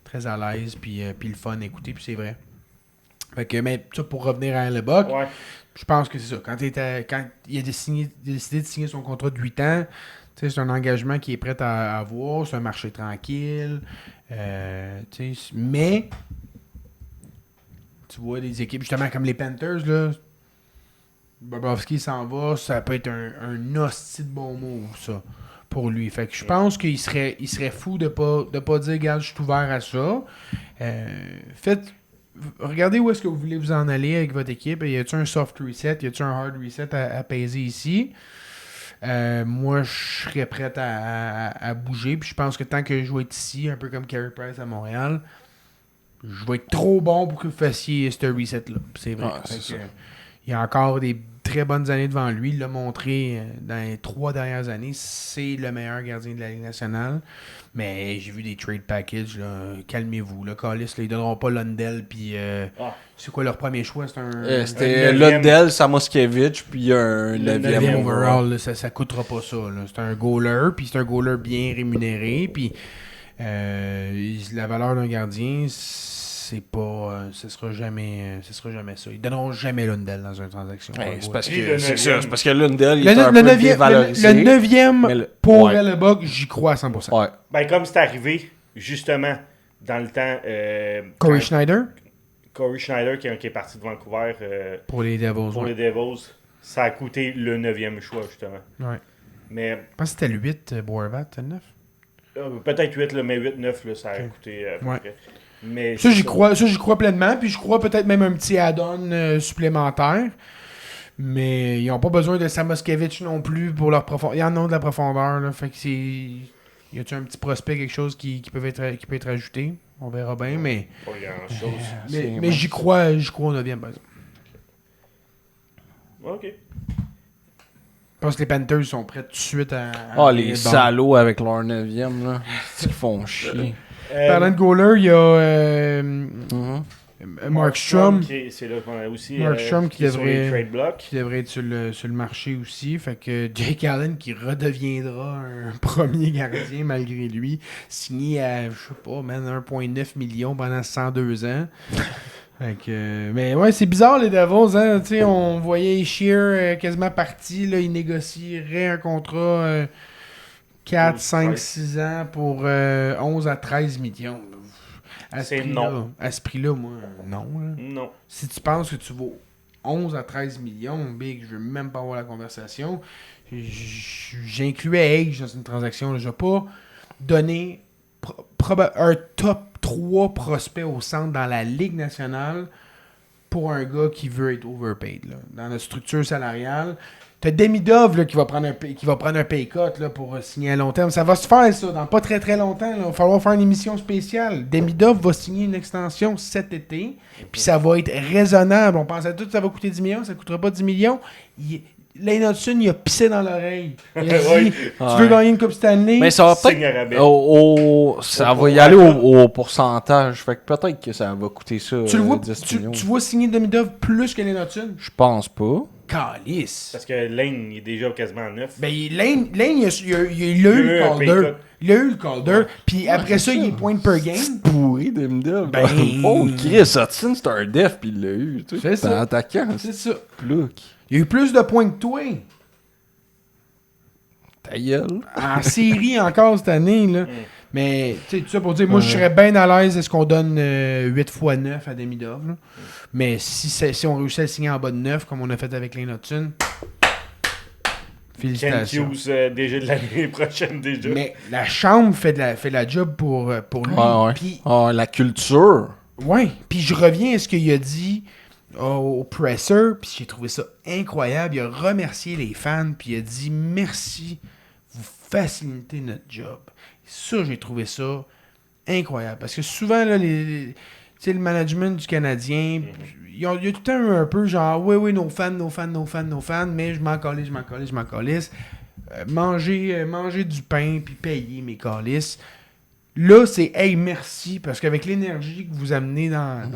très à l'aise, puis le fun à écouter, puis c'est vrai. Fait que, mais ça, pour revenir à Hellebuck, je pense que c'est ça. Quand il a décidé de signer son contrat de 8 ans, c'est un engagement qu'il est prêt à avoir, c'est un marché tranquille. Mais, tu vois, des équipes, justement, comme les Panthers, là, Bobrovski s'en va, ça peut être un hostie de bon move, ça, pour lui. Fait que je pense qu'il serait fou de pas dire, regarde, je suis ouvert à ça. Regardez où est-ce que vous voulez vous en aller avec votre équipe. Y a-t-il un soft reset? Y a-t-il un hard reset à peser ici? Moi, je serais prêt à bouger. Puis je pense que tant que je vais être ici, un peu comme Carey Price à Montréal, je vais être trop bon pour que vous fassiez ce reset-là. C'est vrai. Il y a encore des très bonnes années devant lui. Il l'a montré dans les 3 dernières années. C'est le meilleur gardien de la Ligue nationale. Mais j'ai vu des trade packages. Là. Calmez-vous. Là, Callis, ils ne donneront pas Lundell. Puis, c'est quoi leur premier choix? C'était Lundell, Samoskevich, puis un 9e overall. Là, ça ne coûtera pas ça. Là. C'est un goaler. Puis c'est un goaler bien rémunéré. Puis la valeur d'un gardien, c'est pas ce sera jamais ça. Ils donneront jamais Lundell dans une transaction. C'est parce que Lundell il est un peu dévalorisé. Le 9e pour Hellebuck, j'y crois à 100%. Ouais. Ben, comme c'est arrivé justement dans le temps Corey Schneider qui est parti de Vancouver pour les Devils. Les Devils, ça a coûté le 9e choix justement. Ouais. Mais je pense que c'était le 8 Boervat, le 9. Peut-être 8 là, mais 8-9 ça a coûté à peu près. Mais ça, j'y crois pleinement. Puis je crois peut-être même un petit add-on supplémentaire. Mais ils n'ont pas besoin de Samoskevich non plus pour leur profondeur. Ils en ont de la profondeur. Là, fait que c'est... Y a-tu un petit prospect, quelque chose qui peut être ajouté? On verra bien, mais... Pas grand-chose. Mais j'y crois au 9e, par exemple. OK. Je pense que les Panthers sont prêts tout de suite à les salauds avec leur 9e, là. Ils font chier. Parlant de goaler, il y a Markstrom. C'est là qu'on a aussi Markstrom qui devrait être sur le marché aussi. Fait que Jake Allen qui redeviendra un premier gardien malgré lui, signé à, je sais pas, 1,9 million pendant 102 ans. Fait que, mais ouais, c'est bizarre les Devils, hein. T'sais, on voyait Shear quasiment parti, là, il négocierait un contrat 4, 5, 6 ans pour 11 à 13 millions. À ce prix-là, moi, non. Là. Non. Si tu penses que tu vaux 11 à 13 millions, Big, je veux même pas avoir la conversation. J'incluais Age dans une transaction. Là. Je vais pas donner un top 3 prospect au centre dans la Ligue nationale pour un gars qui veut être overpaid. Là. Dans la structure salariale, t'as Demidov là, qui va prendre un pay cut là, pour signer à long terme. Ça va se faire, ça, dans pas très très longtemps. Il va falloir faire une émission spéciale. Demidov va signer une extension cet été, puis ça va être raisonnable. On pensait tout que ça va coûter 10 millions, ça ne coûtera pas 10 millions. Lane Hudson, il a pissé dans l'oreille. Il a dit, Ouais. tu veux gagner une Coupe Stanley? Mais ça va Signe peut-être. à rabais. Ça Au va y contrat. aller au pourcentage. Fait que peut-être que ça va coûter ça Tu le vois, 10 tu, millions. tu vois signer Demidov plus que Lane Hudson? Je pense pas. Calice. Parce que Lane, il est déjà quasiment à 9. Ben, Lane il a eu le un pay Calder. cut. Il a eu le Calder. Puis après ça, c'est il ça. est point per game. Pourri, Demidov. Ben- Oh, Chris Hudson, c'est un def, pis il l'a eu. Tu sais, C'est c'est un ça. attaquant. C'est ça. Plouc. Il a eu plus de points que toi. Ta gueule. En série encore cette année, là. Mais, tu sais, tout ça pour dire, moi, je serais bien à l'aise est-ce qu'on donne 8 x 9 à Demidov, là. Mais si on réussit à le signer en bas de 9, comme on a fait avec Lane Hudson, Ken félicitations. Hughes, déjà de l'année prochaine, déjà. Mais la chambre fait la job pour lui. Ouais. Puis, La culture. ouais. Puis je reviens à ce qu'il a dit au presser, puis j'ai trouvé ça incroyable. Il a remercié les fans, puis il a dit merci, vous facilitez notre job. Ça, j'ai trouvé ça incroyable. Parce que souvent, là, tu sais, le management du Canadien, il y a tout le temps un peu genre, oui, nos fans, mais je m'en calisse. Manger du pain, puis payer mes calices. Là, c'est hey, merci, parce qu'avec l'énergie que vous amenez dans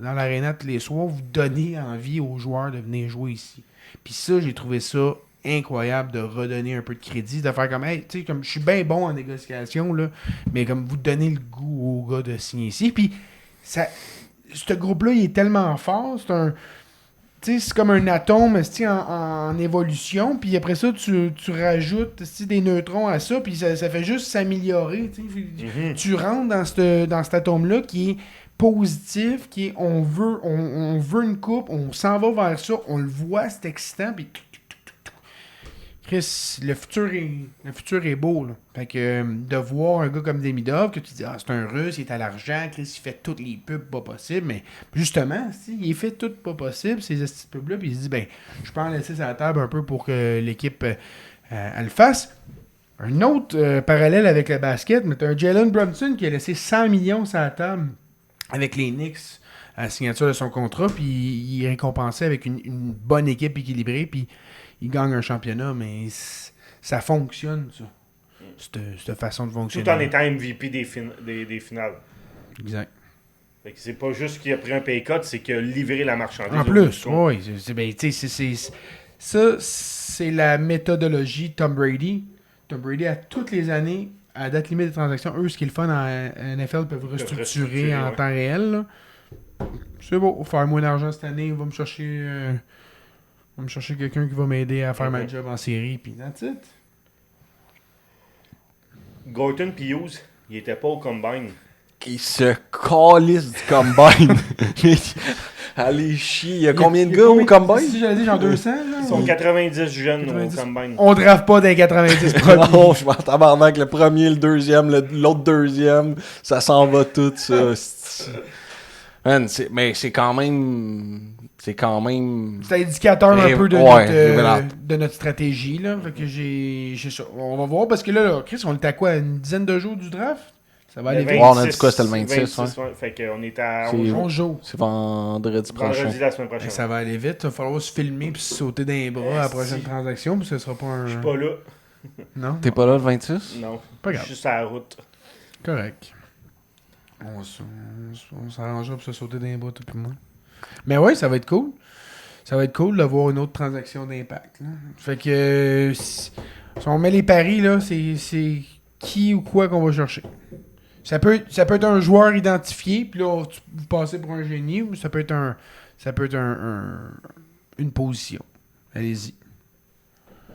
l'aréna tous les soirs, vous donnez envie aux joueurs de venir jouer ici. Puis ça, j'ai trouvé ça incroyable de redonner un peu de crédit, de faire comme, hey, tu sais, comme je suis bien bon en négociation, là, mais comme vous donnez le goût aux gars de signer ici. Puis, ce groupe-là, il est tellement fort, c'est comme un atome en évolution, puis après ça, tu rajoutes des neutrons à ça, puis ça fait juste s'améliorer. Tu rentres dans cet atome-là qui est positif, qui est on veut une coupe, on s'en va vers ça, on le voit, c'est excitant, puis Chris, le futur est beau. Là. Fait que de voir un gars comme Demidov, que tu dis, c'est un russe, il est à l'argent, Chris, il fait toutes les pubs pas possibles, mais justement, il fait tout pas possible, ces petites pubs-là, puis il se dit, ben, je peux en laisser sur la table un peu pour que l'équipe elle le fasse. Un autre parallèle avec le basket, mais tu as un Jalen Brunson qui a laissé 100 millions sur la table avec les Knicks à la signature de son contrat, puis il est récompensé avec une bonne équipe équilibrée, puis il gagne un championnat, mais ça fonctionne, ça. Cette façon de fonctionner. Tout en étant MVP des finales. Exact. Fait que c'est pas juste qu'il a pris un pay cut, c'est qu'il a livré la marchandise. En plus, oui. Ça, c'est la méthodologie Tom Brady. Tom Brady, à toutes les années, à la date limite des transactions, eux, ce qui est le fun en NFL, peuvent restructurer en temps réel. Là. C'est beau, faire moins d'argent cette année, va me chercher quelqu'un qui va m'aider à faire ma job en série, puis that's it. Gorton et Hughes, il était pas au combine. Il se calisse du combine. Allez chier. Il y a combien de gars au combine? Si j'allais dire genre 200, là. Ils sont 90 jeunes 90. au combine. On draft pas des 90 premiers. Non, je m'en tabarnak. Le premier, le deuxième, l'autre deuxième. Ça s'en va tout, ça. Man, mais c'est quand même... C'est indicateur un peu révélateur. de notre stratégie, là. Fait que j'ai ça. On va voir, parce que là, Chris, on était à quoi? Une dizaine de jours du draft? Ça va aller vite. on a dit quoi, c'était le 26, ouais. Fait qu'on est à C'est 11 jours. 11 jours. C'est vendredi prochain. Vendredi la semaine prochaine. Ça va aller vite. Il va falloir se filmer puis se sauter dans les bras à la prochaine transaction, puis ce sera pas un... Je suis pas là. Non? T'es pas là le 26? Non. Pas Je grave. suis sur la route. Correct. On s'arrangera pour se sauter dans les bras, tout le monde. Mais ouais, ça va être cool. Ça va être cool d'avoir une autre transaction d'impact. Là. Fait que si on met les paris, là, c'est qui ou quoi qu'on va chercher. Ça peut être un joueur identifié, puis là, vous passez pour un génie, ou ça peut être une position. Allez-y.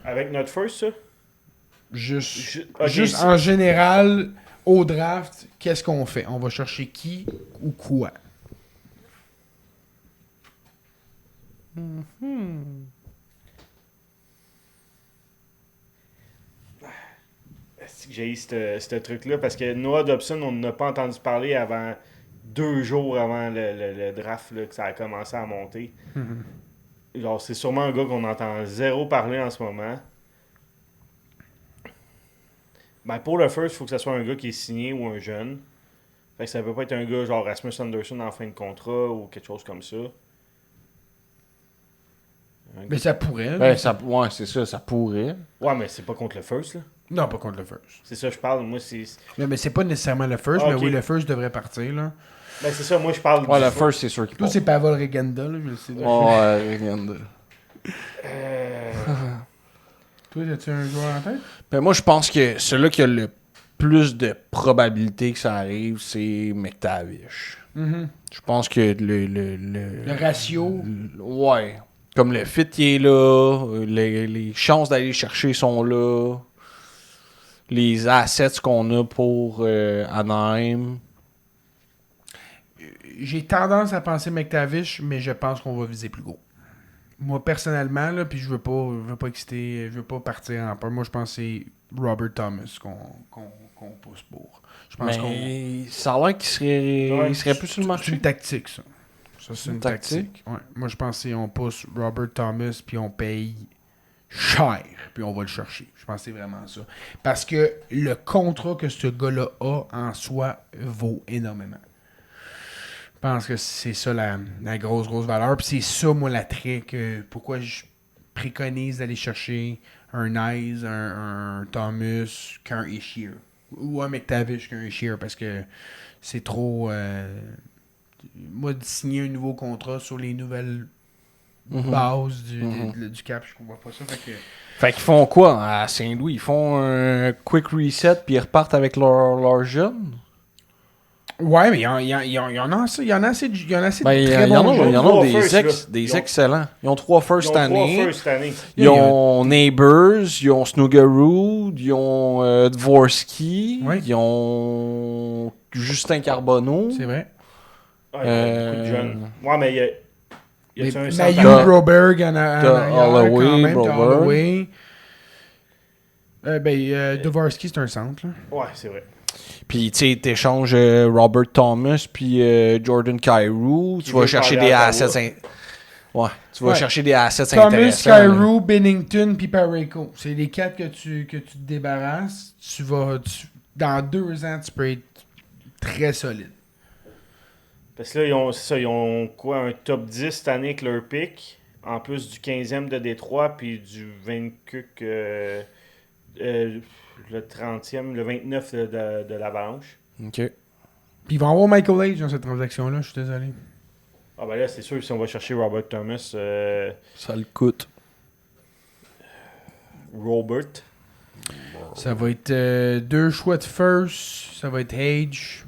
Avec notre first, ça? Juste Ok, en général, au draft, qu'est-ce qu'on fait? On va chercher qui ou quoi? J'ai eu ce truc-là parce que Noah Dobson, on n'a pas entendu parler avant 2 jours avant le draft là, que ça a commencé à monter. Genre, c'est sûrement un gars qu'on entend zéro parler en ce moment. Ben, pour le first, il faut que ce soit un gars qui est signé ou un jeune. Fait que ça peut pas être un gars genre Rasmus Anderson en fin de contrat ou quelque chose comme ça. Mais ça pourrait. Ben, ouais, c'est ça, ça pourrait. Ouais, mais c'est pas contre le first, là. Non, pas contre le first. C'est ça, je parle. Moi, c'est. Mais c'est pas nécessairement le first, Ah, mais ok. oui, le first devrait partir, là. Ben, c'est ça, moi, je parle Ouais, du le first, c'est sûr qu'il Toi, part. c'est Pavel Regenda, là, je le sais. Ouais, regarde. Toi, as-tu un joueur en tête? Ben, moi, je pense que celui qui a le plus de probabilité que ça arrive, c'est McTavish. Je pense que Le ratio. ouais. Comme le fit qui est là, les chances d'aller chercher sont là, les assets qu'on a pour Anaheim. J'ai tendance à penser McTavish, mais je pense qu'on va viser plus gros. Moi, personnellement, là, puis je veux pas exciter, je veux pas partir en peur. Moi, je pense que c'est Robert Thomas qu'on pousse pour. Je pense qu'on... Mais ça a l'air qu'il serait, Ouais. il serait plus sur le C'est marché. une tactique, ça. Ça, c'est une tactique? tactique. Ouais. Moi, je pense qu'on pousse Robert Thomas, puis on paye cher, puis on va le chercher. Je pense que c'est vraiment ça. Parce que le contrat que ce gars-là a en soi vaut énormément. Je pense que c'est ça la grosse valeur. Puis c'est ça, moi, l'attrait que pourquoi je préconise d'aller chercher un Nice, un Thomas, qu'un Ishier. Ou un McTavish qu'un Ishier, parce que c'est trop... moi, de signer un nouveau contrat sur les nouvelles bases du cap, je comprends pas ça. Fait qu'ils font quoi à Saint-Louis? Ils font un quick reset puis ils repartent avec leur jeunes? Ouais, mais il y en a assez. Il y en a assez de Ben, il y très en bons a, joueurs. il y en a Trois des, firsts, là. Ils ont- excellents. Ils ont 3 firsts Ils ont cette année. 3 first cette année. Ils ont Neighbors, ils ont Snuggerud, ils ont Dvorsky, Ouais. ils ont Justin Carbonneau. C'est vrai. Ouais, il y a beaucoup de jeunes. Ouais, mais il y a Mais un Matthew centre- Broberg en a T'as arrière Holloway, quand même. T'as Broberg. Holloway. Dvorsky, c'est un centre. Là. Ouais, c'est vrai. Puis, tu sais, t'échanges Robert Thomas puis Jordan Kyrou. Tu veut vas chercher parler des à assets... Ouais, tu vas Ouais. chercher des assets Thomas, intéressants. là. Kyrou, Bennington puis Parayko. C'est les 4 que tu te débarrasses. Dans 2 ans, tu peux être très solide. Parce que là, ils ont quoi, un top 10 cette année avec leur pick, en plus du 15e de Détroit, puis du 20 le 30e, le 29 de l'Avalanche. OK. Puis ils vont avoir Michael Age dans cette transaction-là, je suis désolé. Ah ben là, c'est sûr, si on va chercher Robert Thomas, Ça le coûte. Robert. Ça va être 2 choix de first. Ça va être Age.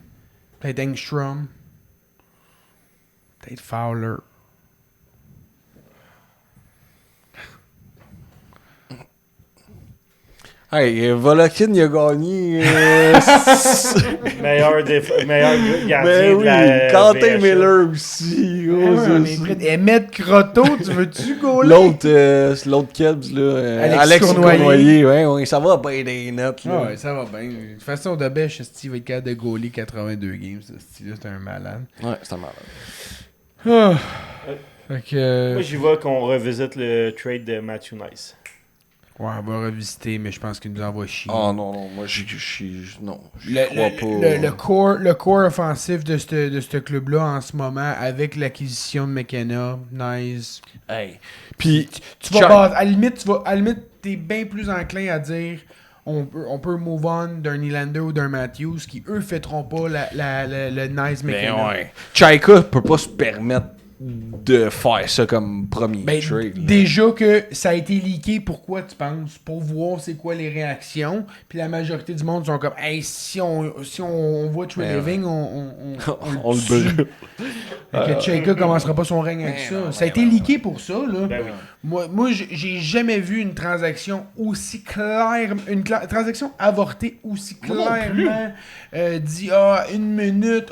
Peut-être Engstrom. Peut-être Fowler. Hey, Volokin, il a gagné. Meilleur gardien Ben de oui, la Quentin VHL. Miller aussi. Ah Oh, ouais, ça, on est ça. prêt. Emmett Croteau, tu veux-tu gauler? L'autre Kebs, là. Alex Cournoyer. Ouais, ça va bien des notes, là. Ah ouais, ça va bien. De toute façon, de bêche, Steve va être capable de gauler 82 games. Ce style-là, c'est un malade. Ouais, c'est un malade. Ah. Fait que... Moi, j'y vais qu'on revisite le trade de Matthew Nice. Ouais, on va revisiter, mais je pense qu'il nous envoie chier. Oh non, moi, je non, je Le, crois le, pas. le core offensif de ce club-là en ce moment, avec l'acquisition de McKenna, Nice. Hey. Puis, Tu vas battre. À la limite, t'es bien plus enclin à dire on peut move on d'un Nylander ou d'un Matthews qui, eux, fêteront pas le Nice McKenna. Ben ouais. Chaika peut pas se permettre de faire ça comme premier Ben, trade. là. déjà que ça a été leaké, pourquoi tu penses? Pour voir c'est quoi les réactions. Puis la majorité du monde sont comme hey, si on voit Trey Ben Living, on On le tue. brûle. Fait que Chaika commencera pas son règne avec Ben ça. non, Ça a ben été leaké pour ça, là. Ben oui. Moi j'ai jamais vu une transaction aussi claire, transaction avortée aussi Moi non plus. clairement dit une minute,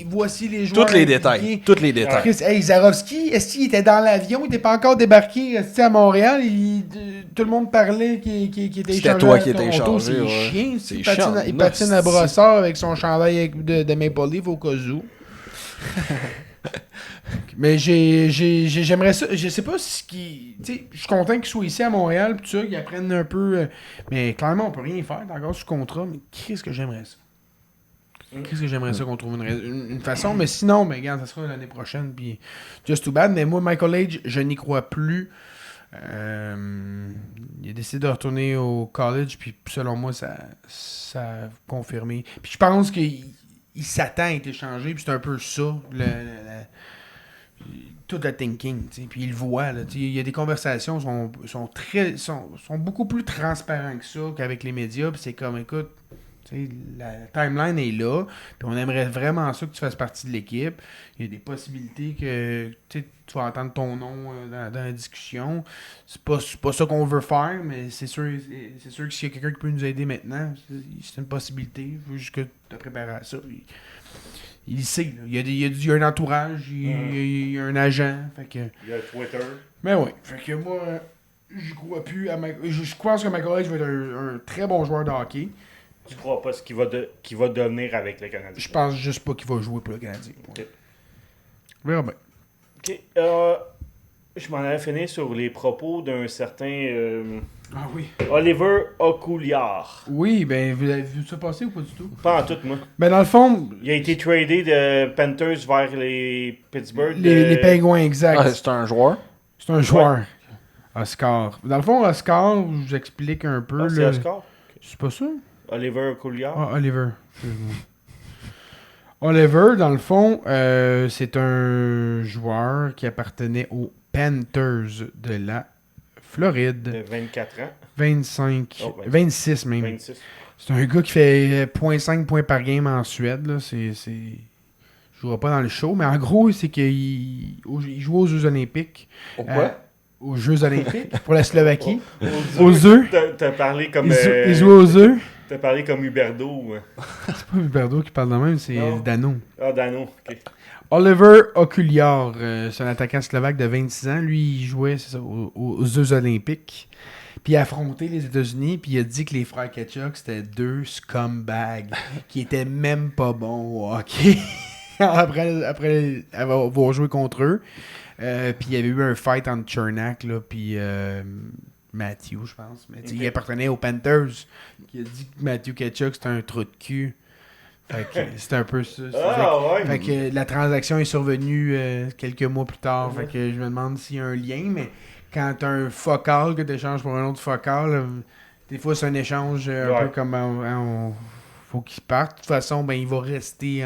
voici les joueurs. Tous les impliqués. détails. Tous les détails. Chris, hey, Zarovski, est-ce qu'il était dans l'avion? Il n'était pas encore débarqué à Montréal? Tout le monde parlait qu'il était C'était échangé toi à qui étais Toronto. échangé, C'est ouais. chien. C'est Il chiant. patine, il patine à Là, brossard avec son chandail de Maple Leaf au cas où. Mais j'aimerais ça. Je sais pas ce qui. Tu sais, je suis content qu'il soit ici à Montréal, pis tout ça, qu'ils apprennent un peu. Mais clairement, on peut rien faire. T'es encore sous contrat. Mais qu'est-ce que j'aimerais ça? Qu'est-ce que j'aimerais ça qu'on trouve une façon? Mais sinon, regarde, ça sera l'année prochaine. Puis just too bad. Mais moi, Michael Age, je n'y crois plus. Il a décidé de retourner au college, puis selon moi, ça a confirmé. Puis je pense qu'il s'attend à être échangé, puis c'est un peu ça, tout le thinking, tu sais. Puis il le voit, là, tu sais, il y a des conversations sont beaucoup plus transparents que ça qu'avec les médias, puis c'est comme, écoute, tu sais, la timeline est là, puis on aimerait vraiment ça que tu fasses partie de l'équipe. Il y a des possibilités que tu vas entendre ton nom dans la discussion. C'est pas ça qu'on veut faire, mais c'est sûr que s'il y a quelqu'un qui peut nous aider maintenant, c'est une possibilité. Il faut juste que tu te prépares à ça. Il sait, là. Il y a un entourage, il y a un agent. Fait que... Il y a Twitter. Mais oui, fait que moi, je crois plus à je pense que McCauley va être un très bon joueur de hockey. Tu crois pas ce qu'il va devenir avec le Canadien? Je pense juste pas qu'il va jouer pour le Canadien. Ok. Verra bien. Ok. Je m'en avais fini sur les propos d'un certain Ah oui. Oliver Okuliar. Oui, ben, vous avez vu ça passer ou pas du tout? Pas en tout, moi. Ben, dans le fond, Il a été tradé de Panthers vers les Pittsburgh. les Pingouins, exact. Ah, c'est un joueur. C'est un joueur. Oscar. Dans le fond, Oscar, je vous explique un peu. Ah, c'est là. Oscar? C'est pas ça? Oliver Okuliar. Ah, Oliver. Excuse-moi. Oliver, dans le fond, c'est un joueur qui appartenait aux Panthers de la Floride. De 24 ans. 25. Oh, 26 même. 26. C'est un gars qui fait 0.5 points par game en Suède. Là. Je jouerai pas dans le show, mais en gros, c'est qu'il joue aux Jeux Olympiques. Pourquoi? Aux Jeux Olympiques pour la Slovaquie. Aux œufs. T'as parlé comme... Il joue aux œufs. T'as parlé comme Huberdeau. C'est pas Huberdeau qui parle de même, c'est Non. Dano. Ah, Dano, ok. Oliver Okuliar, c'est un attaquant slovaque de 26 ans. Lui, il jouait c'est ça, aux Jeux Olympiques. Puis il a affronté les États-Unis, puis il a dit que les frères Ketchuk, c'était deux scumbags qui étaient même pas bons au hockey. après avoir joué contre eux. Puis il y avait eu un fight entre Chernak, là, puis Matthew, je pense. Mais il appartenait aux Panthers. Il a dit que Matthew Ketchuk, c'était un trou de cul. Fait que c'était un peu ça. Fait que la transaction est survenue quelques mois plus tard. Fait que je me demande s'il y a un lien, mais quand t'as un focal que tu échanges pour un autre focal, des fois c'est un échange un peu comme faut qu'il parte. De toute façon, ben il va rester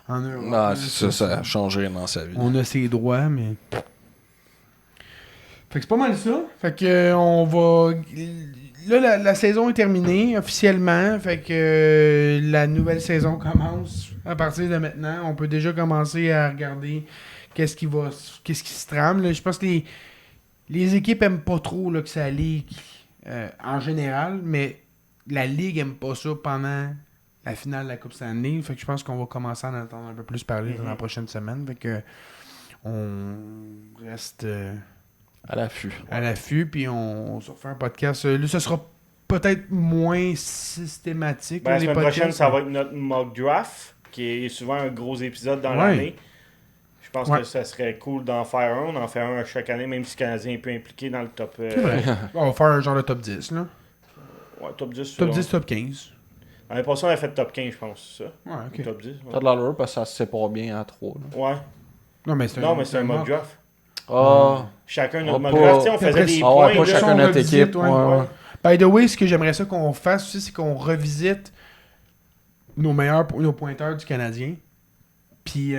en Europe. Non, c'est ça a changé dans sa vie. On a ses droits, mais. Fait que c'est pas mal ça. Fait que on va. Là, la saison est terminée officiellement. Fait que la nouvelle saison commence à partir de maintenant. On peut déjà commencer à regarder qu'est-ce qui se trame. Là. Je pense que les équipes aiment pas trop là, que ça ligue en général, mais la Ligue aime pas ça pendant la finale de la Coupe Stanley. Fait que je pense qu'on va commencer à en entendre un peu plus parler dans la prochaine semaine. Fait que on reste à l'affût, puis on se refait un podcast. Là, ce sera peut-être moins systématique. Ben, la semaine podcasts, prochaine, ça va être notre mock draft, qui est souvent un gros épisode dans l'année. Je pense que ça serait cool d'en faire un. On en fait un chaque année, même si le Canadien est peu impliqué dans le top... C'est vrai. On va faire un genre de top 10, là. Ouais, top 10. Top 10, top 15. L'année passée, on a fait top 15, je pense, c'est ça. Ouais, ok. Top 10. Ouais. T'as de l'allure parce que ça se sépare bien en 3. Ouais. Non, mais c'est un mock draft. Chacun notre mock pas- draft. Tu sais, on faisait des points. pas là. chacun on notre revisite, équipe. ouais. Ouais. By the way, ce que j'aimerais ça qu'on fasse aussi, c'est qu'on revisite nos pointeurs du Canadien. Puis,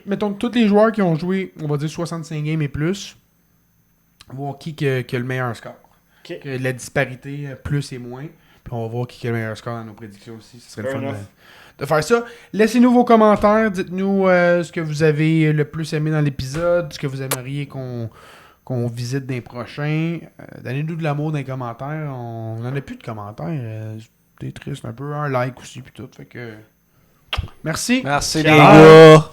mettons, tous les joueurs qui ont joué, on va dire 65 games et plus, voir qui a le meilleur score. Ok. Que la disparité, plus et moins. Puis on va voir qui a le meilleur score dans nos prédictions aussi. Ce serait le fun de faire ça. Laissez-nous vos commentaires. Dites-nous ce que vous avez le plus aimé dans l'épisode, ce que vous aimeriez qu'on visite dans les prochains. Donnez-nous de l'amour dans les commentaires. On n'en a plus de commentaires. C'est triste un peu. Un like aussi, puis tout. Fait que... Merci. Merci Ciao. les gars.